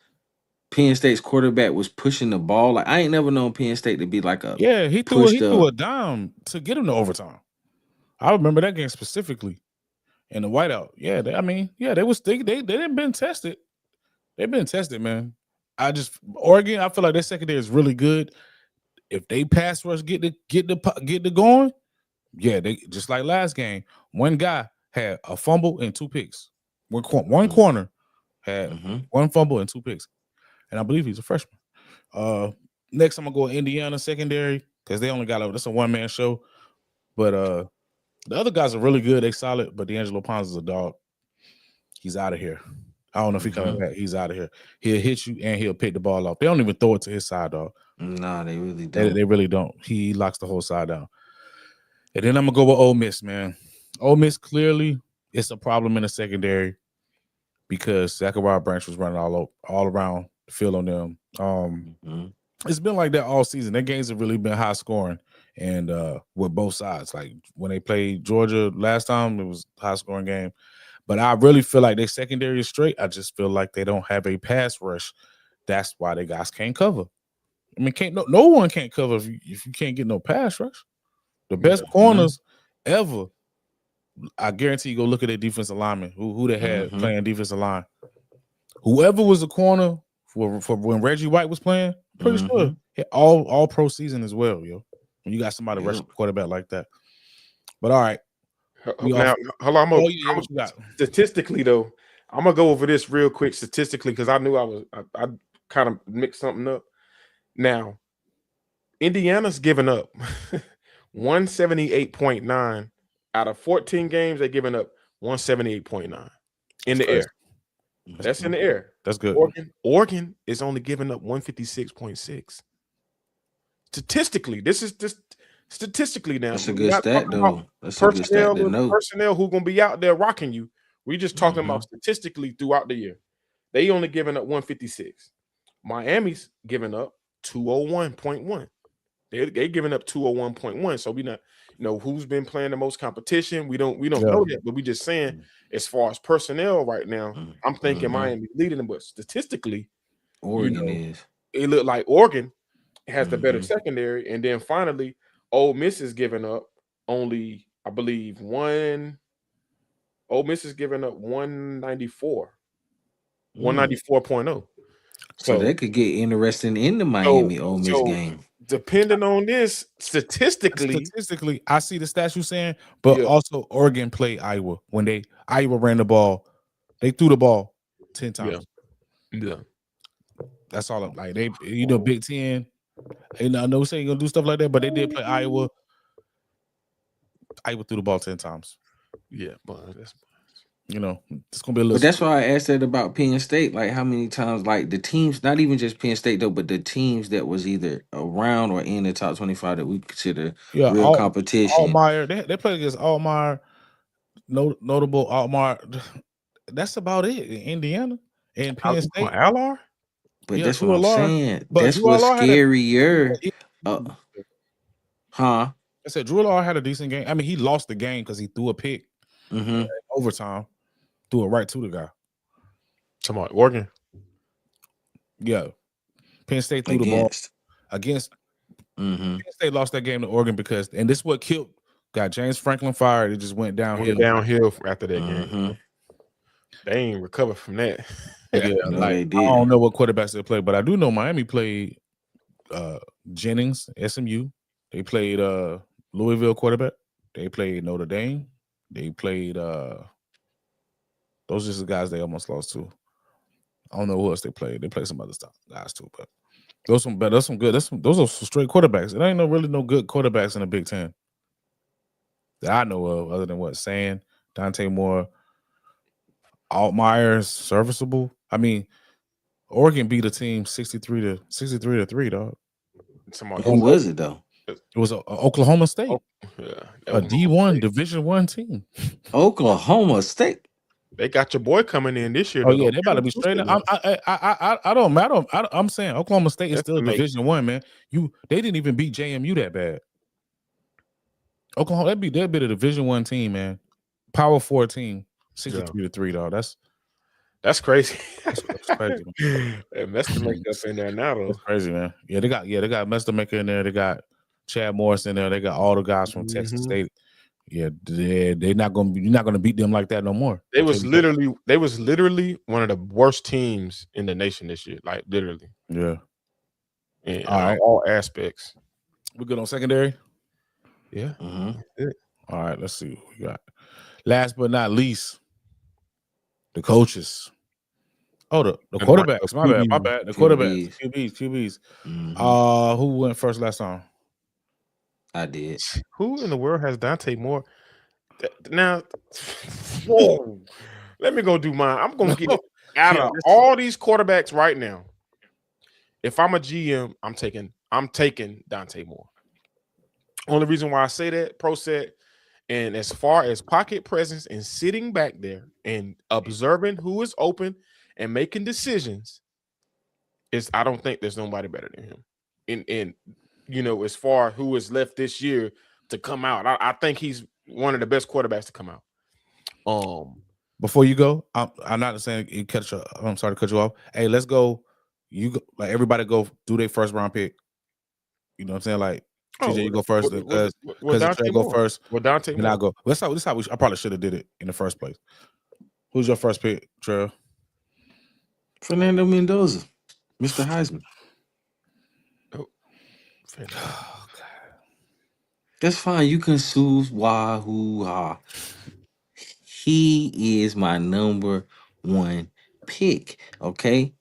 Speaker 4: Penn State's quarterback was pushing the ball. Like I ain't never known Penn State to be like a
Speaker 1: Yeah,
Speaker 4: pushed
Speaker 1: he threw
Speaker 4: up.
Speaker 1: a dime to get him to overtime. I remember that game specifically in the whiteout. Yeah, they didn't been tested. They've been tested, man. Oregon, I feel like their secondary is really good. If they pass rush get the going, yeah, they just like last game. One guy had a fumble and 2 picks. One corner had
Speaker 4: Mm-hmm.
Speaker 1: one fumble and 2 picks, and I believe he's a freshman. Next I'm gonna go Indiana secondary because they only got that's a 1-man show. But the other guys are really good. They solid, but D'Angelo Pons is a dog. He's out of here. I don't know if he's coming back. He's out of here. He'll hit you and he'll pick the ball off. They don't even throw it to his side, dog.
Speaker 4: Nah, they really
Speaker 1: They,
Speaker 4: don't.
Speaker 1: they really don't. He locks the whole side down. And then I'm gonna go with Ole Miss, man. Ole Miss clearly it's a problem in the secondary because Zachariah Branch was running all around the field on them. It's been like that all season. Their games have really been high scoring and with both sides. Like when they played Georgia last time, it was a high scoring game. But I really feel like their secondary is straight. I just feel like they don't have a pass rush. That's why they guys can't cover. I mean, no one can't cover if you can't get no pass rush. The best corners ever. I guarantee you go look at their defensive linemen, who they had playing defensive line. Whoever was the corner for when Reggie White was playing, pretty sure hit all pro season as well, yo. When you got somebody rushing quarterback like that. But all right.
Speaker 3: Now, hold on.
Speaker 1: What you got?
Speaker 3: Statistically, though, I'm gonna go over this real quick statistically because I knew I kind of mixed something up. Now, Indiana's given up 178.9 out of 14 games. They're giving up 178.9 in the air. That's in the air.
Speaker 1: That's good.
Speaker 3: Oregon is only giving up 156.6. Statistically, this is just statistically now.
Speaker 4: That's a good stat, though. That's a good stat to know.
Speaker 3: Personnel who gonna be out there rocking you. We just talking about statistically throughout the year. They only giving up 156. Miami's giving up 201.1. They giving up 201.1. So we not who's been playing the most competition. We don't know that, but we just saying as far as personnel right now, I'm thinking Miami leading them, but statistically,
Speaker 4: Oregon is.
Speaker 3: It looked like Oregon has the better secondary, and then finally, Ole Miss is giving up only, I believe, one. Ole Miss is giving up 194, 194.0.
Speaker 4: So that could get interesting in the Miami Ole Miss game.
Speaker 3: Depending on this, statistically,
Speaker 1: I see the stats you saying, but also Oregon played Iowa when Iowa ran the ball. They threw the ball 10 times.
Speaker 3: Yeah.
Speaker 1: That's all. Like they, Big Ten. And I know saying gonna do stuff like that, but they did play Iowa. Iowa threw the ball 10 times.
Speaker 3: Yeah, but that's
Speaker 1: it's gonna be a little.
Speaker 4: But that's why I asked that about Penn State. Like how many times, like the teams, not even just Penn State though, but the teams that was either around or in the top 25 that we consider real competition.
Speaker 1: Altmaier, they played against Altmaier, notable Altmaier. That's about it in Indiana and Penn State.
Speaker 3: Allard?
Speaker 4: But that's what I'm saying. That's what's scarier. I
Speaker 1: said Drew Allard had a decent game. I mean, he lost the game because he threw a pick in overtime. Threw it right to the guy.
Speaker 3: Come on, Oregon.
Speaker 1: Yeah. Penn State threw the ball against. Penn State lost that game to Oregon and this is what got James Franklin fired. It just went downhill.
Speaker 3: After that game. They ain't recovered from that.
Speaker 1: I don't know what quarterbacks they played, but I do know Miami played Jennings, SMU. They played Louisville quarterback. They played Notre Dame. They played those are just the guys they almost lost to. I don't know who else they played. They played some other stuff guys too, but those are some good. Those are some straight quarterbacks. It ain't really no good quarterbacks in the Big Ten that I know of, other than Sand, Dante Moore, Altmaier's serviceable. I mean, Oregon beat a team 63-3, dog.
Speaker 4: Who was it though?
Speaker 1: It was Oklahoma State. A D1 Division I team.
Speaker 4: Oklahoma State.
Speaker 3: They got your boy coming in this year.
Speaker 1: Oh yeah, they about to be straight up. I'm saying Oklahoma State is still Division I, man. They didn't even beat JMU that bad. Oklahoma, they'd be a Division I team, man. Power 4 team, 63-3, dog.
Speaker 3: That's crazy.
Speaker 1: That's crazy.
Speaker 3: Mester Maker up in there now, though.
Speaker 1: That's crazy, man. Yeah, they got Mester Maker in there. They got Chad Morris in there. They got all the guys from Texas State. Yeah, you're not gonna beat them like that no more.
Speaker 3: They was literally one of the worst teams in the nation this year. Like literally.
Speaker 1: Yeah.
Speaker 3: In all aspects.
Speaker 1: We good on secondary?
Speaker 3: Yeah.
Speaker 1: All right, let's see what we got. Last but not least, the coaches. Oh, the quarterbacks. My bad. The quarterbacks. QBs. Who went first last time?
Speaker 4: I did.
Speaker 3: Who in the world has Dante Moore? Now, whoa. Let me go do mine. I'm gonna get out of all these quarterbacks right now. If I'm a GM, I'm taking Dante Moore. Only reason why I say that, Pro said, and as far as pocket presence and sitting back there and observing who is open and making decisions, I don't think there's nobody better than him. And as far as who is left this year to come out, I think he's one of the best quarterbacks to come out.
Speaker 1: Before you go, I'm not saying I'm sorry to cut you off. Hey, let's go. Everybody go do their first round pick. You know what I'm saying? Like
Speaker 3: Oh,
Speaker 1: TJ, you go first, because
Speaker 3: Dante
Speaker 1: Trey go
Speaker 3: Moore.
Speaker 1: first.
Speaker 3: Well, Dante
Speaker 1: Then I
Speaker 3: Moore.
Speaker 1: go. That's how I probably should have did it in the first place. Who's your first pick, Trey?
Speaker 4: Fernando Mendoza, Mr. Heisman.
Speaker 3: Oh, fantastic.
Speaker 1: Oh, God.
Speaker 4: That's fine. You can sue Wahoo Ha. He is my number one pick. Okay.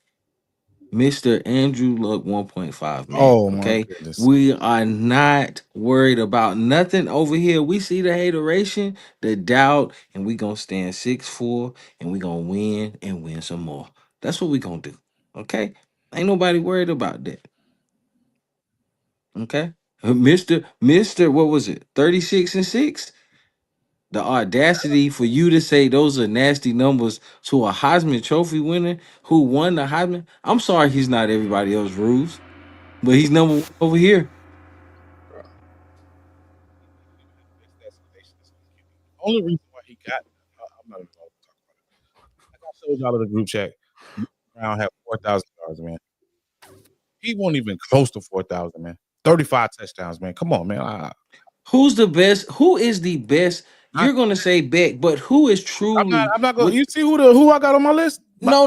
Speaker 4: Mr. Andrew Luck 1.5, man.
Speaker 1: Oh my
Speaker 4: Okay.
Speaker 1: goodness.
Speaker 4: We are not worried about nothing over here. We see the hateration, the doubt, and we gonna stand 6-4 and we gonna win and win some more. That's what we gonna do. Okay. Ain't nobody worried about that. Okay. Mr. What was it? 36-6? The audacity for you to say those are nasty numbers to a Heisman Trophy winner who won the Heisman. I'm sorry he's not everybody else's rules, but he's number one over here.
Speaker 1: Only reason why he got, I'm not even gonna talk about it. Like I showed y'all in the group chat, Brown had 4,000 yards, man. He wasn't even close to 4,000, man. 35 touchdowns, man. Come on, man.
Speaker 4: Who's the best? Who is the best?
Speaker 1: I,
Speaker 4: You're gonna say Beck, but who is
Speaker 1: I'm not.
Speaker 4: truly
Speaker 1: I'm not gonna.
Speaker 4: with?
Speaker 1: You see who I got on my list?
Speaker 4: No.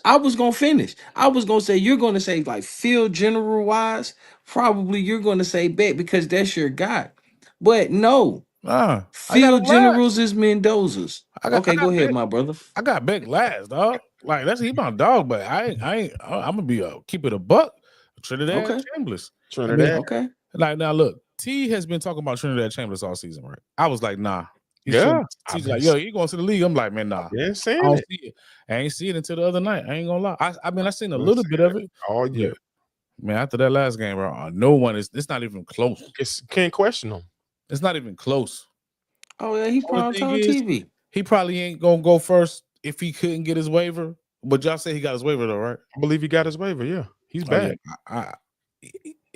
Speaker 4: I was gonna finish. I was gonna say you're gonna say like field general wise. Probably you're gonna say Beck because that's your guy. But no,
Speaker 1: I got
Speaker 4: field
Speaker 1: him last.
Speaker 4: generals is Mendoza's.
Speaker 1: I
Speaker 4: Okay, go
Speaker 1: got
Speaker 4: ahead,
Speaker 1: Beck.
Speaker 4: my brother.
Speaker 1: I got Beck last, dog. Like he my dog, but I'm gonna be keep it a buck. Trinidad
Speaker 4: Okay.
Speaker 1: Chambers.
Speaker 3: Trinidad.
Speaker 4: Okay.
Speaker 1: Like now, look, T has been talking about Trinidad Chambers all season, right? I was like, nah.
Speaker 3: Yeah,
Speaker 1: T's like, yo, you going to the league? I'm like, man, nah.
Speaker 3: been
Speaker 1: I
Speaker 3: saying
Speaker 1: don't
Speaker 3: it
Speaker 1: see it. I ain't see it until the other night. I ain't gonna lie. I mean, I seen a
Speaker 3: Been
Speaker 1: little bit
Speaker 3: saying
Speaker 1: of it.
Speaker 3: all year.
Speaker 1: Man, after that last game, bro, no one is. It's not even close.
Speaker 3: Can't question him.
Speaker 1: It's not even close.
Speaker 4: Oh yeah, he's
Speaker 1: Only
Speaker 4: prime
Speaker 1: thing
Speaker 4: time
Speaker 1: is,
Speaker 4: TV.
Speaker 1: he probably ain't gonna go first if he couldn't get his waiver. But y'all say he got his waiver though, right?
Speaker 3: I believe he got his waiver. Yeah, he's
Speaker 1: Oh,
Speaker 3: back.
Speaker 1: yeah.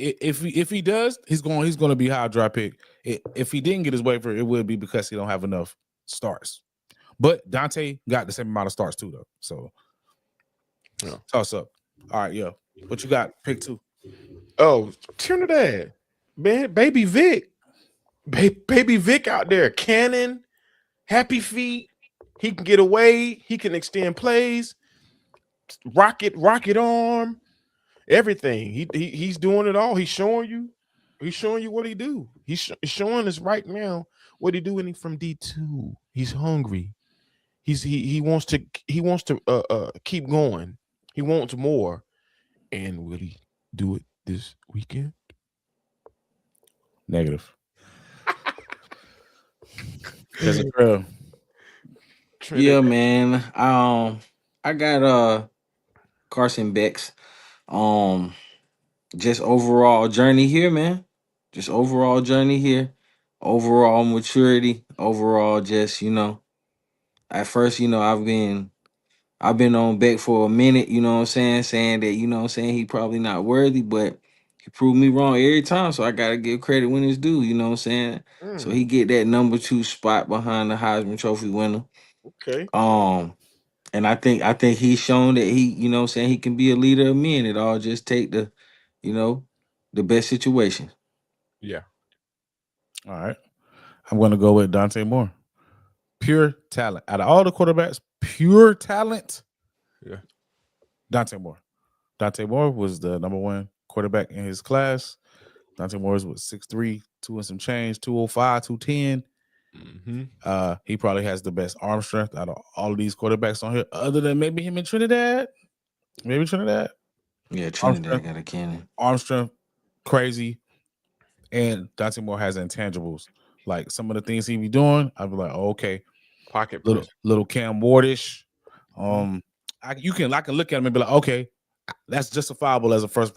Speaker 1: If he does, he's going to be high draft pick. If he didn't get his waiver, it would be because he don't have enough starts. But Dante got the same amount of starts too, though. So
Speaker 3: Yeah.
Speaker 1: toss up. All right, yeah. What you got? Pick two.
Speaker 3: Oh, Trinidad, man, baby Vic, baby Vic out there, cannon, happy feet. He can get away. He can extend plays. Rocket arm, everything. He's doing it all. He's showing you. He's showing you what he do. He's showing us right now what he do. And from D2, he's hungry. He wants to keep going. He wants more. And will he do it this weekend?
Speaker 1: Negative. Because of
Speaker 4: Yeah, man. I got Carson Beck's just overall journey here, man. Just overall journey here. Overall maturity. Overall just, at first, I've been on Beck for a minute, you know what I'm saying that, he probably not worthy, but he proved me wrong every time. So I gotta give credit when it's due, you know what I'm saying? So he get that number 2 spot behind the Heisman Trophy winner.
Speaker 3: Okay.
Speaker 4: And I think he's shown that he, he can be a leader of men. It all just take the best situation.
Speaker 3: Yeah.
Speaker 1: All right. I'm going to go with Dante Moore. Pure talent. Out of all the quarterbacks, pure talent.
Speaker 3: Yeah.
Speaker 1: Dante Moore. Dante Moore was the number one quarterback in his class. Dante Moore was 6'3", 2 and some change, 205, 210. He probably has the best arm strength out of all of these quarterbacks on here, other than maybe him in Trinidad. Maybe Trinidad.
Speaker 4: Yeah, Trinidad got a cannon.
Speaker 1: Arm strength, crazy. And Dante Moore has intangibles. Like some of the things he be doing, I'd be like, oh, okay.
Speaker 3: Pocket
Speaker 1: Little Cam Wardish. I can look at him and be like, okay, that's justifiable as a first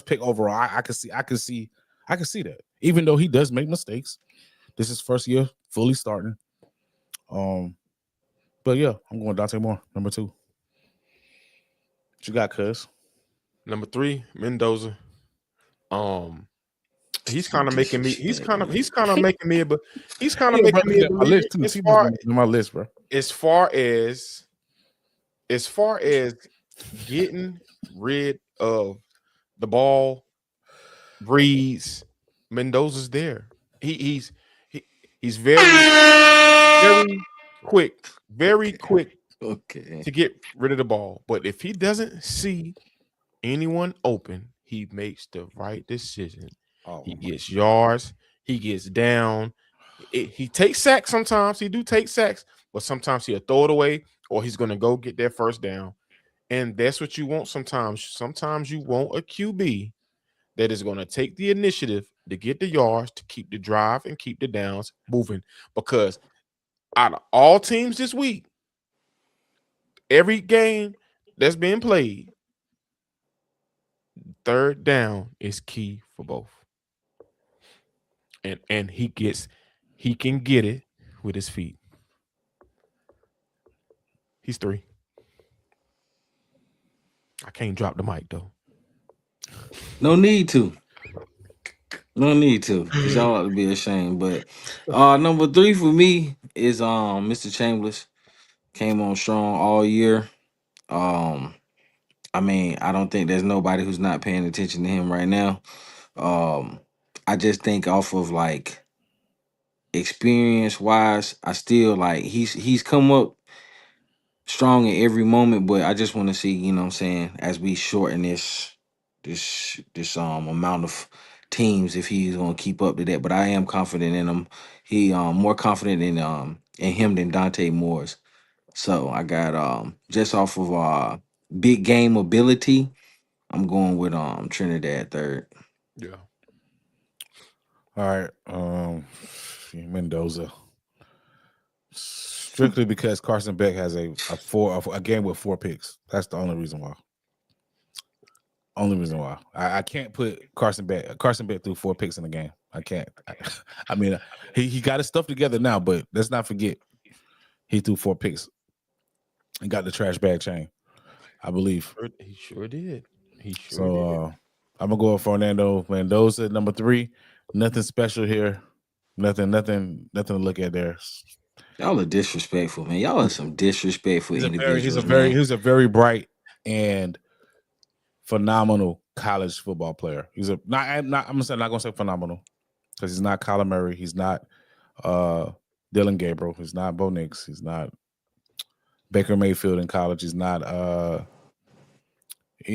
Speaker 1: pick overall. I can see that. Even though he does make mistakes. This is first year fully starting. But yeah, I'm going Dante Moore, number 2. What you got, cuz?
Speaker 3: Number 3, Mendoza. He's kind of making me. He's kind of making me. But he's kind of making me a
Speaker 1: my list too. My list, bro.
Speaker 3: As far as getting rid of the ball Breeze, Mendoza's there. He, he's he, he's very quick, very
Speaker 4: Okay.
Speaker 3: quick
Speaker 4: Okay.
Speaker 3: to get rid of the ball. But if he doesn't see anyone open, he makes the right decision.
Speaker 1: Oh
Speaker 3: He
Speaker 1: my
Speaker 3: gets yards. He gets down. He takes sacks sometimes. He do take sacks, but sometimes he'll throw it away or he's going to go get that first down. And that's what you want sometimes. Sometimes you want a QB that is going to take the initiative to get the yards, to keep the drive and keep the downs moving. Because out of all teams this week, every game that's been played, third down is key for both. And he can get it with his feet. He's 3. I can't drop the mic though.
Speaker 4: No need to. No need to, because y'all ought to be ashamed. But number 3 for me is Mr. Chambers. Came on strong all year. Um, I mean, I don't think there's nobody who's not paying attention to him right now. Um, I just think off of like experience wise, I still like he's come up strong in every moment, but I just want to see, you know what I'm saying, as we shorten this amount of teams, if he's gonna keep up to that. But I am confident in him. He more confident in him than Dante Moore's. So I got just off of big game ability, I'm going with Trinidad third.
Speaker 3: Yeah.
Speaker 1: All right, Mendoza. Strictly because Carson Beck has a game with 4 picks. That's the only reason why. Only reason why I can't put Carson Beck. Carson Beck threw 4 picks in the game. I can't. I mean, he got his stuff together now, but let's not forget he threw 4 picks and got the trash bag chain, I believe.
Speaker 3: He sure did. He sure
Speaker 1: So
Speaker 3: did.
Speaker 1: I'm gonna go with Fernando Mendoza, number 3. Nothing special here. Nothing to look at there.
Speaker 4: Y'all are disrespectful, man. Y'all are some disrespectful individuals, man.
Speaker 1: He's a very bright and phenomenal college football player. He's I'm not gonna say phenomenal because he's not Kyler Murray. He's not Dylan Gabriel. He's not Bo Nix. He's not Baker Mayfield in college. He's not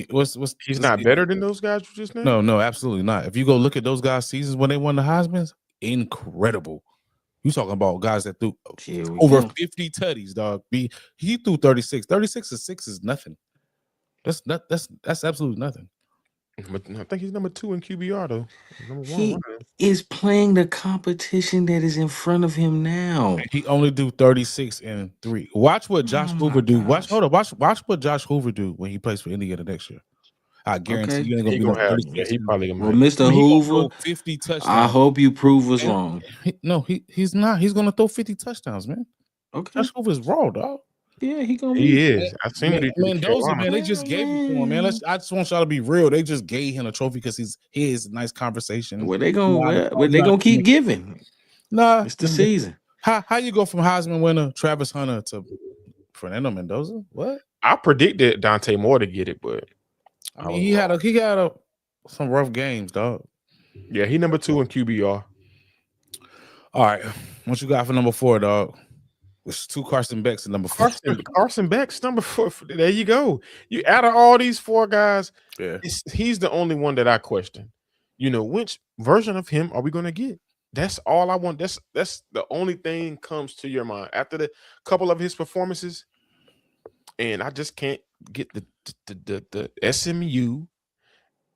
Speaker 1: what's
Speaker 3: He's not better than those guys you just named?
Speaker 1: no, absolutely not. If you go look at those guys' seasons when they won the Heisman's, incredible. You talking about guys that threw
Speaker 4: Here we
Speaker 1: over
Speaker 4: go.
Speaker 1: 50 tutties, dog. He threw 36. 36 to 6 is nothing. That's absolutely nothing.
Speaker 3: But I think he's number 2 in QBR though. Number 1.
Speaker 4: He is playing the competition that is in front of him now.
Speaker 1: He only do 36 and 3. Watch what Josh
Speaker 4: Oh
Speaker 1: Hoover
Speaker 4: my
Speaker 1: do.
Speaker 4: gosh.
Speaker 1: Watch what Josh Hoover do when he plays for Indiana next year. I guarantee
Speaker 4: Okay.
Speaker 1: you ain't gonna
Speaker 3: He
Speaker 1: be no
Speaker 3: gonna have. Yeah,
Speaker 1: 36.
Speaker 3: he probably gonna
Speaker 4: Well,
Speaker 3: have.
Speaker 4: Mr.
Speaker 1: He gonna
Speaker 4: Hoover,
Speaker 1: throw 50
Speaker 4: I
Speaker 1: touchdowns.
Speaker 4: hope you prove us
Speaker 1: man.
Speaker 4: wrong.
Speaker 1: He's not. He's gonna throw 50 touchdowns, man.
Speaker 4: Okay.
Speaker 1: Josh Hoover's raw, dog.
Speaker 4: Yeah, he gonna
Speaker 3: He
Speaker 4: be.
Speaker 3: is. I seen what he did at
Speaker 1: Mendoza,
Speaker 3: Carolina.
Speaker 1: man, they just gave it to him, man. I just want y'all to be real. They just gave him a trophy because he has nice conversation.
Speaker 4: Well, they
Speaker 1: You know,
Speaker 4: gonna keep giving.
Speaker 1: Nah,
Speaker 4: It's the season.
Speaker 1: how you go from Heisman winner Travis Hunter to Fernando Mendoza? What?
Speaker 3: I predicted Dante Moore to get it, but
Speaker 1: I mean, he had some rough games, dog.
Speaker 3: yeah, he number 2 in QBR.
Speaker 1: All right, what you got for number 4, dog? It's 2 Carson Becks at number 4.
Speaker 3: Carson Beck's number 4. There you go. You out of all these 4 guys,
Speaker 1: Yeah,
Speaker 3: he's the only one that I question. You know, which version of him are we going to get? That's all I want. That's the only thing comes to your mind after the couple of his performances, and I just can't get the SMU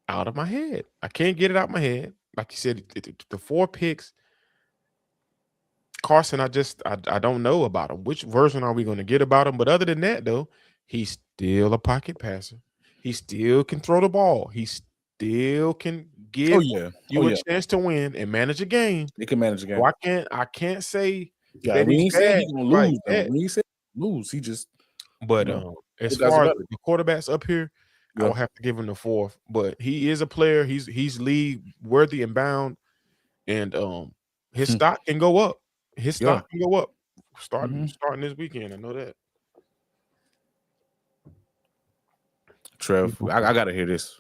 Speaker 3: out of my head. I can't get it out of my head. Like you said, the 4 picks. Carson, I don't know about him. Which version are we going to get about him? But other than that, though, he's still a pocket passer. He still can throw the ball. He still can give you a chance to win and manage a game.
Speaker 1: He can manage a game.
Speaker 3: So I can't say
Speaker 1: Yeah, we ain't saying he's gonna lose.
Speaker 3: that.
Speaker 1: We ain't saying lose. He just.
Speaker 3: But as far as the quarterbacks up here,
Speaker 1: Yeah.
Speaker 3: I'll have to give him the 4th. But he is a player. He's league worthy and bound, and his stock can go up. His stock can go up starting this weekend. I know that.
Speaker 1: Trev, I gotta hear this.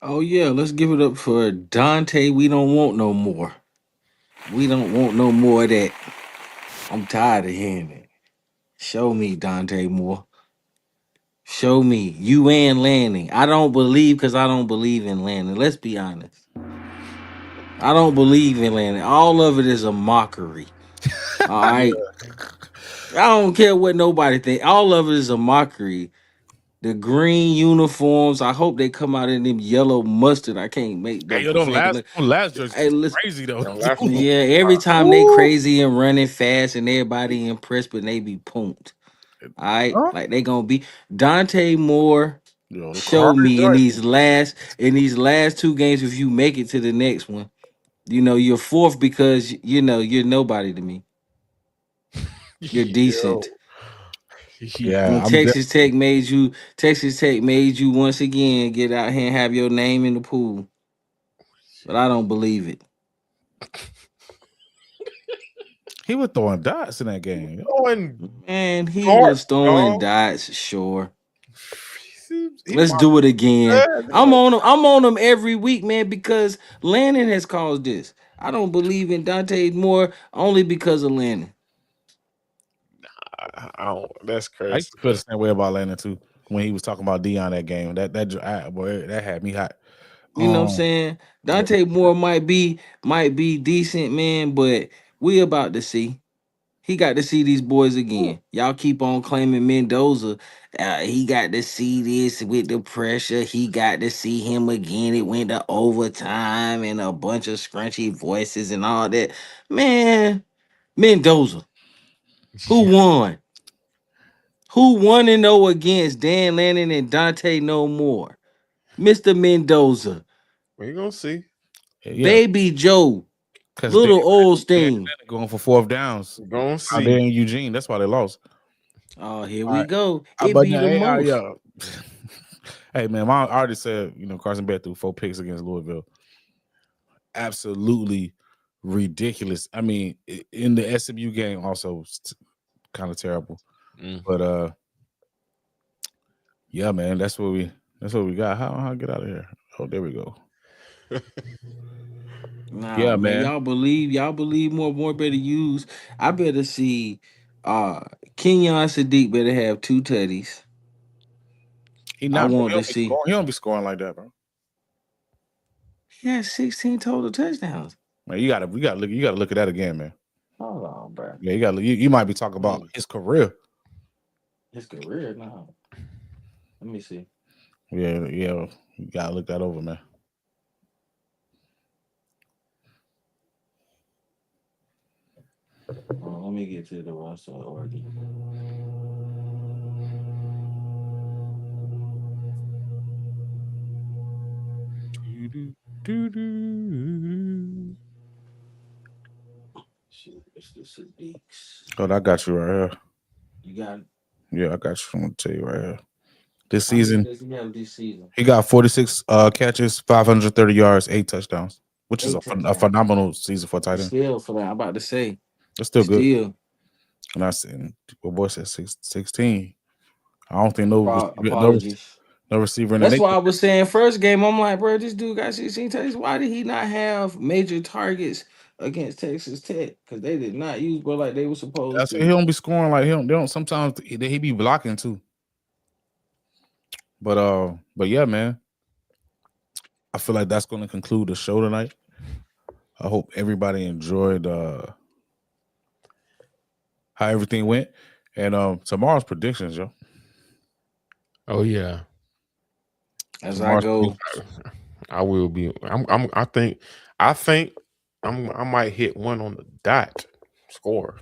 Speaker 4: Oh yeah, let's give it up for Dante. We don't want no more. We don't want no more of that. I'm tired of hearing it. Show me Dante Moore. Show me you and Lanning. I don't believe because I don't believe in Lanning. Let's be honest. I don't believe in Lanning. All of it is a mockery. All right. I don't care what nobody think. All of it is a mockery. The green uniforms. I hope they come out in them yellow mustard. I can't make
Speaker 1: Hey,
Speaker 4: them
Speaker 1: yo,
Speaker 4: professional.
Speaker 1: them last jerseys
Speaker 4: Hey,
Speaker 1: was
Speaker 4: listen.
Speaker 1: crazy though.
Speaker 3: Them last ones,
Speaker 4: Yeah, every time they
Speaker 1: Ooh.
Speaker 4: crazy and running fast and everybody impressed, but they be punked. All right,
Speaker 1: Huh?
Speaker 4: like they gonna be Dante Moore.
Speaker 1: Yo, the
Speaker 4: Show
Speaker 1: Carter
Speaker 4: me
Speaker 1: joint.
Speaker 4: in these last two games if you make it to the next one. You know you're fourth because you know you're nobody to me. You're
Speaker 3: yo,
Speaker 4: decent.
Speaker 1: Yeah,
Speaker 4: And Texas Tech made you once again get out here and have your name in the pool. But I don't believe it.
Speaker 1: he was throwing dots in that game. Yo.
Speaker 3: throwing
Speaker 4: Man, he
Speaker 3: darts,
Speaker 4: was throwing
Speaker 3: dog.
Speaker 4: dots, sure.
Speaker 3: He
Speaker 4: Let's
Speaker 3: might
Speaker 4: do it again. I'm
Speaker 3: have
Speaker 4: on him. I'm on him every week, man, because Lannon has caused this. I don't believe in Dante Moore only because of Lannon.
Speaker 3: I don't. That's
Speaker 1: I
Speaker 3: crazy,
Speaker 1: used to feel
Speaker 3: man.
Speaker 1: the same way about Landon too when he was talking about Dion that game. Boy, that had me hot.
Speaker 4: You know what I'm saying?
Speaker 1: Yeah,
Speaker 4: Dante Moore might be decent, man, but we about to see. He got to see these boys again. Y'all keep on claiming Mendoza. He got to see this with the pressure. He got to see him again. It went to overtime and a bunch of scrunchy voices and all that. Man, Mendoza. Who
Speaker 3: Yeah,
Speaker 4: won? Who won and 0 against Dan Lannon and Dante No More? Mr. Mendoza.
Speaker 3: we gonna see.
Speaker 1: yeah,
Speaker 4: Baby Joe.
Speaker 1: because
Speaker 4: Little Olstein.
Speaker 1: going for fourth downs
Speaker 3: We gonna
Speaker 1: out there
Speaker 3: see.
Speaker 1: in Eugene. That's why they lost.
Speaker 4: Oh, here
Speaker 1: All
Speaker 4: we
Speaker 1: right,
Speaker 4: go. It
Speaker 1: but
Speaker 4: be
Speaker 1: now,
Speaker 4: the most.
Speaker 1: yeah. Hey man, I already said Carson Beck threw 4 picks against Louisville. Absolutely ridiculous. I mean, in the SMU game, also kind of terrible.
Speaker 3: Mm.
Speaker 1: But yeah, man, that's what we got. How I get out of here? Oh, there we go.
Speaker 4: Nah,
Speaker 1: Yeah,
Speaker 4: man,
Speaker 1: man.
Speaker 4: y'all believe more better use. I better see uh Kenyon Sadiq better have two tutties.
Speaker 1: He
Speaker 4: I
Speaker 1: not, bro.
Speaker 4: want to see.
Speaker 1: He don't be scoring like that, bro.
Speaker 4: He has 16 total touchdowns.
Speaker 1: Man, you gotta look at that again, man.
Speaker 4: Hold on, bro.
Speaker 1: Yeah, you might be talking about
Speaker 4: Mm,
Speaker 1: his career.
Speaker 4: his career now. Let me see.
Speaker 1: Yeah, yeah. You gotta look that over, man.
Speaker 4: Let me get to the roster of Oregon.
Speaker 1: Doo-doo-doo-doo.
Speaker 4: Shoot, it's the Sadiqs.
Speaker 1: Oh, I got you right here.
Speaker 4: You got
Speaker 1: Yeah, I got you. I'm gonna tell you right here. This
Speaker 4: how many
Speaker 1: season,
Speaker 4: does he have this season?
Speaker 1: he got 46 catches, 530 yards, 8 touchdowns, which is
Speaker 4: Eight
Speaker 1: a
Speaker 4: touchdowns.
Speaker 1: phenomenal season for a tight end.
Speaker 4: Still for that, I'm about to say.
Speaker 1: That's still good.
Speaker 4: Still.
Speaker 1: And I said, well, boy said 16. I don't think
Speaker 4: Apologies.
Speaker 1: no receiver in the
Speaker 4: That's
Speaker 1: nation.
Speaker 4: why I was saying first game. I'm like, bro, this dude got 16 touchdowns. Why did he not have major targets against Texas Tech? Because they did not use bro like they were
Speaker 1: I
Speaker 4: supposed
Speaker 1: said he
Speaker 4: to.
Speaker 1: don't be scoring like him. They don't. Sometimes he be blocking too. But yeah, man. I feel like that's going to conclude the show tonight. I hope everybody enjoyed how everything went, and tomorrow's predictions, yo.
Speaker 3: Oh yeah,
Speaker 4: As I
Speaker 1: Tomorrow's
Speaker 4: go,
Speaker 3: I will be. I think I might hit one on the dot score.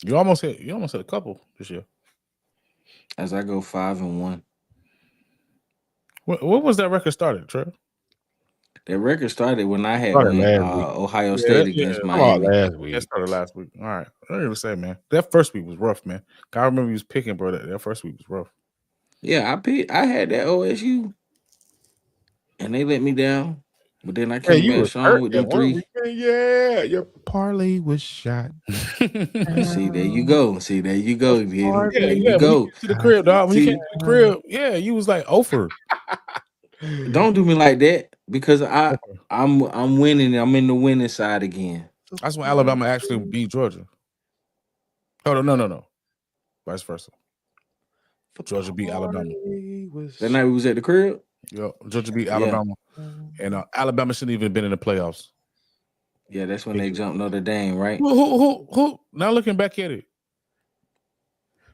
Speaker 1: You almost hit a couple this year.
Speaker 4: as I go 5-1.
Speaker 1: What was that record started, Trev?
Speaker 4: That record started when I had
Speaker 3: Started
Speaker 4: went
Speaker 3: last week.
Speaker 4: Ohio
Speaker 1: Yeah,
Speaker 4: State
Speaker 1: yeah.
Speaker 4: against
Speaker 3: How about
Speaker 4: Miami.
Speaker 3: last
Speaker 1: That
Speaker 3: week?
Speaker 1: started last week. All right. I don't even say, man. That first week was rough, man. I remember you was picking, bro. That first week was rough.
Speaker 4: Yeah, I had that OSU and they let me down. But then I
Speaker 3: Yeah,
Speaker 4: came
Speaker 3: you
Speaker 4: back
Speaker 3: was
Speaker 4: strong
Speaker 3: hurt
Speaker 4: with
Speaker 3: that
Speaker 4: them
Speaker 3: one
Speaker 4: three.
Speaker 3: weekend. Yeah, your parlay was shot.
Speaker 4: See, there you go. See, there you go. There
Speaker 1: Yeah,
Speaker 4: you
Speaker 1: yeah. When you
Speaker 4: go.
Speaker 1: came to the crib, dog. When you came
Speaker 4: See,
Speaker 1: to the crib, yeah, you was like over.
Speaker 4: Don't do me like that because I'm winning. I'm in the winning side again.
Speaker 1: That's when Alabama actually beat Georgia. Oh no. Vice versa. Georgia beat Alabama.
Speaker 4: That night we was at the crib.
Speaker 1: Yeah, Georgia beat
Speaker 4: Yeah.
Speaker 1: Alabama, and Alabama shouldn't even been in the playoffs.
Speaker 4: Yeah, that's when they jumped Notre Dame, right?
Speaker 1: Who? Now looking back at it,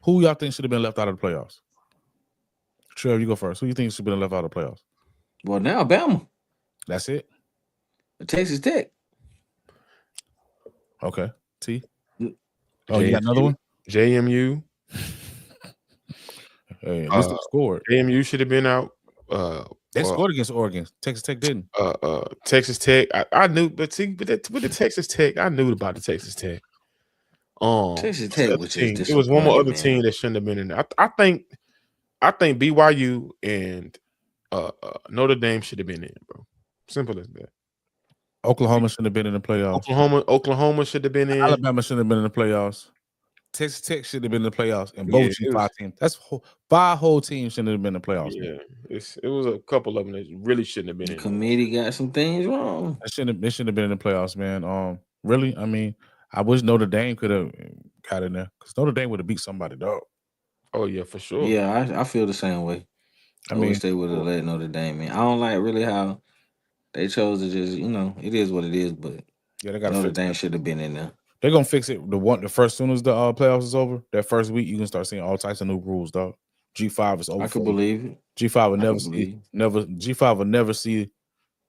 Speaker 1: who y'all think should have been left out of the playoffs? Trev, you go first. Who you think should have been left out of the playoffs?
Speaker 4: Well, now Alabama,
Speaker 1: That's it.
Speaker 4: Texas Tech.
Speaker 1: Okay. T. Oh, you got another one?
Speaker 3: JMU.
Speaker 1: Hey, at least they scored.
Speaker 3: JMU should have been out.
Speaker 1: They scored against Oregon. Texas Tech didn't.
Speaker 3: Texas Tech. I knew, but see, with the Texas Tech, I knew about the Texas Tech.
Speaker 4: Texas Tech was just
Speaker 3: it was one more other
Speaker 4: disappointing,
Speaker 3: team
Speaker 4: man.
Speaker 3: that shouldn't have been in there. I think BYU and Notre Dame should have been in, bro. Simple as that.
Speaker 1: Oklahoma shouldn't have been in the playoffs.
Speaker 3: Oklahoma should have been in.
Speaker 1: Alabama shouldn't have been in the playoffs. Texas Tech should have been in the playoffs, and both G5 teams. That's 5 whole teams shouldn't have been in the playoffs.
Speaker 3: Yeah, it was a couple of them that really shouldn't have been
Speaker 4: The
Speaker 3: in.
Speaker 4: committee got some things wrong.
Speaker 1: They shouldn't have been in the playoffs, man. Really, I mean, I wish Notre Dame could have got in there because Notre Dame would have beat somebody, dog.
Speaker 3: Oh yeah, for sure.
Speaker 4: Yeah, I feel the same way. I wish they would have let Notre Dame in. I don't like really how they chose to just, it is what it is, but
Speaker 1: yeah, they got
Speaker 4: Notre Dame should have been in there.
Speaker 1: They're gonna fix it. The first soon as the playoffs is over, that first week you can start seeing all types of new rules, dog. G5 is over.
Speaker 4: I could believe it.
Speaker 1: G5 will G5 will never see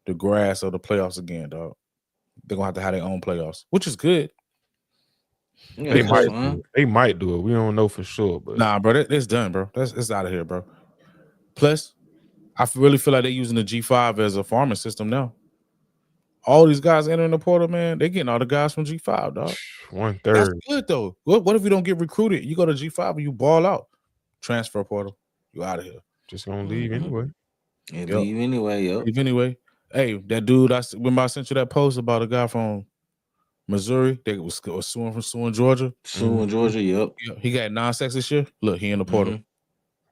Speaker 1: the grass of the playoffs again, dog. They're gonna have to have their own playoffs, which is good.
Speaker 4: Yeah,
Speaker 3: they might do it. We don't know for sure, but
Speaker 1: nah, bro, it's done, bro. It's out of here, bro. Plus, I really feel like they're using the G5 as a farming system now. All these guys entering the portal, man, they're getting all the guys from G5, dog.
Speaker 3: 1/3.
Speaker 1: That's good though. What if you don't get recruited? You go to G5 and you ball out. Transfer portal, you out of here.
Speaker 3: Just gonna leave anyway.
Speaker 4: Leave anyway,
Speaker 1: Leave anyway. Hey, that dude, remember I sent you that post about a guy from Missouri that was suing Georgia.
Speaker 4: Suing Georgia, yep.
Speaker 1: He got 9 sacks this year. Look, he in the portal.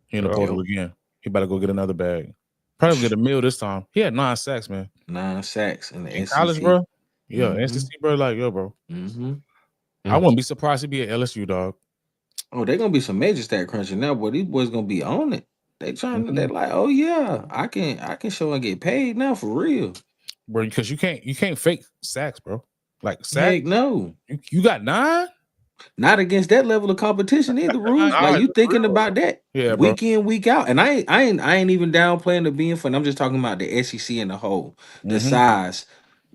Speaker 1: He in the portal again. He better go get another bag. Probably get a meal this time. He had 9 sacks, man.
Speaker 4: 9 sacks in the SEC.
Speaker 1: College, bro. Yeah, SEC, bro. Like, yo, bro. I wouldn't be surprised to be at LSU, dog.
Speaker 4: Oh, they're gonna be some major stat crunching now, boy. These boys gonna be on it. They trying to. They're like, oh yeah, I can show and get paid now for real,
Speaker 1: bro. Because you can't fake sacks, bro. Like sacks,
Speaker 4: heck no.
Speaker 1: You got 9.
Speaker 4: Not against that level of competition either, Rules. Like you thinking about that week in, week out. And I ain't even downplaying the being fun. I'm just talking about the SEC in the whole, the size,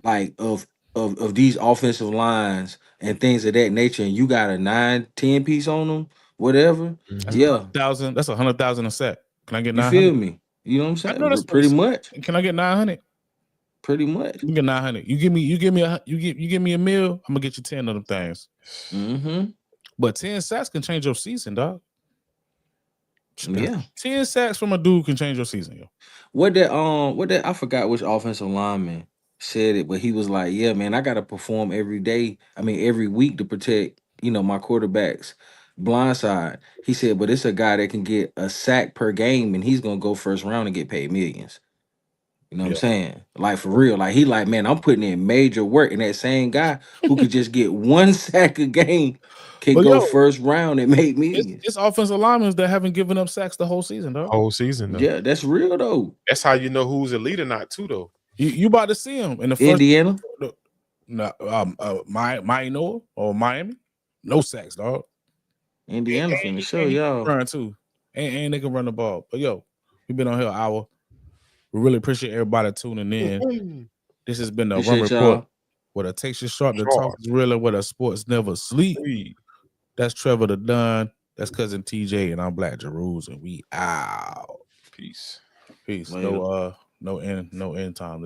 Speaker 4: like of these offensive lines and things of that nature. And you got a 9-10 piece on them, whatever.
Speaker 1: That's $100,000. That's $100,000 a set. Can I get 900?
Speaker 4: You feel me? You know what I'm saying? Pretty much.
Speaker 1: Can I get 900?
Speaker 4: Pretty much.
Speaker 1: You get 900. You give me a meal. I'm gonna get you 10 of them things. But 10 sacks can change your season, dog.
Speaker 4: Yeah,
Speaker 1: 10 sacks from a dude can change your season, yo.
Speaker 4: What that I forgot which offensive lineman said it, but he was like, "Yeah, man, I gotta perform every day. I mean, every week to protect, my quarterback's blind side." He said, "But it's a guy that can get a sack per game, and he's gonna go first round and get paid millions." You know what I'm saying? Like for real. Like he like, man, I'm putting in major work. And that same guy who could just get 1 sack a game can go first round and make millions.
Speaker 1: It's offensive linemen that haven't given up sacks the whole season, though.
Speaker 3: Whole season, though.
Speaker 4: Yeah, that's real though.
Speaker 3: That's how you know who's a leader, not too though.
Speaker 1: You about to see him in the first
Speaker 4: Indiana?
Speaker 1: No, Miami or Miami. No sacks, dog.
Speaker 4: Indiana finna show y'all.
Speaker 1: Run too. And they can run the ball. But yo, we've been on here an hour. We really appreciate everybody tuning in. This has been the Run Report. Where the takes is sharp, the talk is real, and where the sports never sleep. That's Trevor the Dunn. That's cousin TJ, and I'm Black Jeruz, and we out.
Speaker 3: Peace.
Speaker 1: No end time.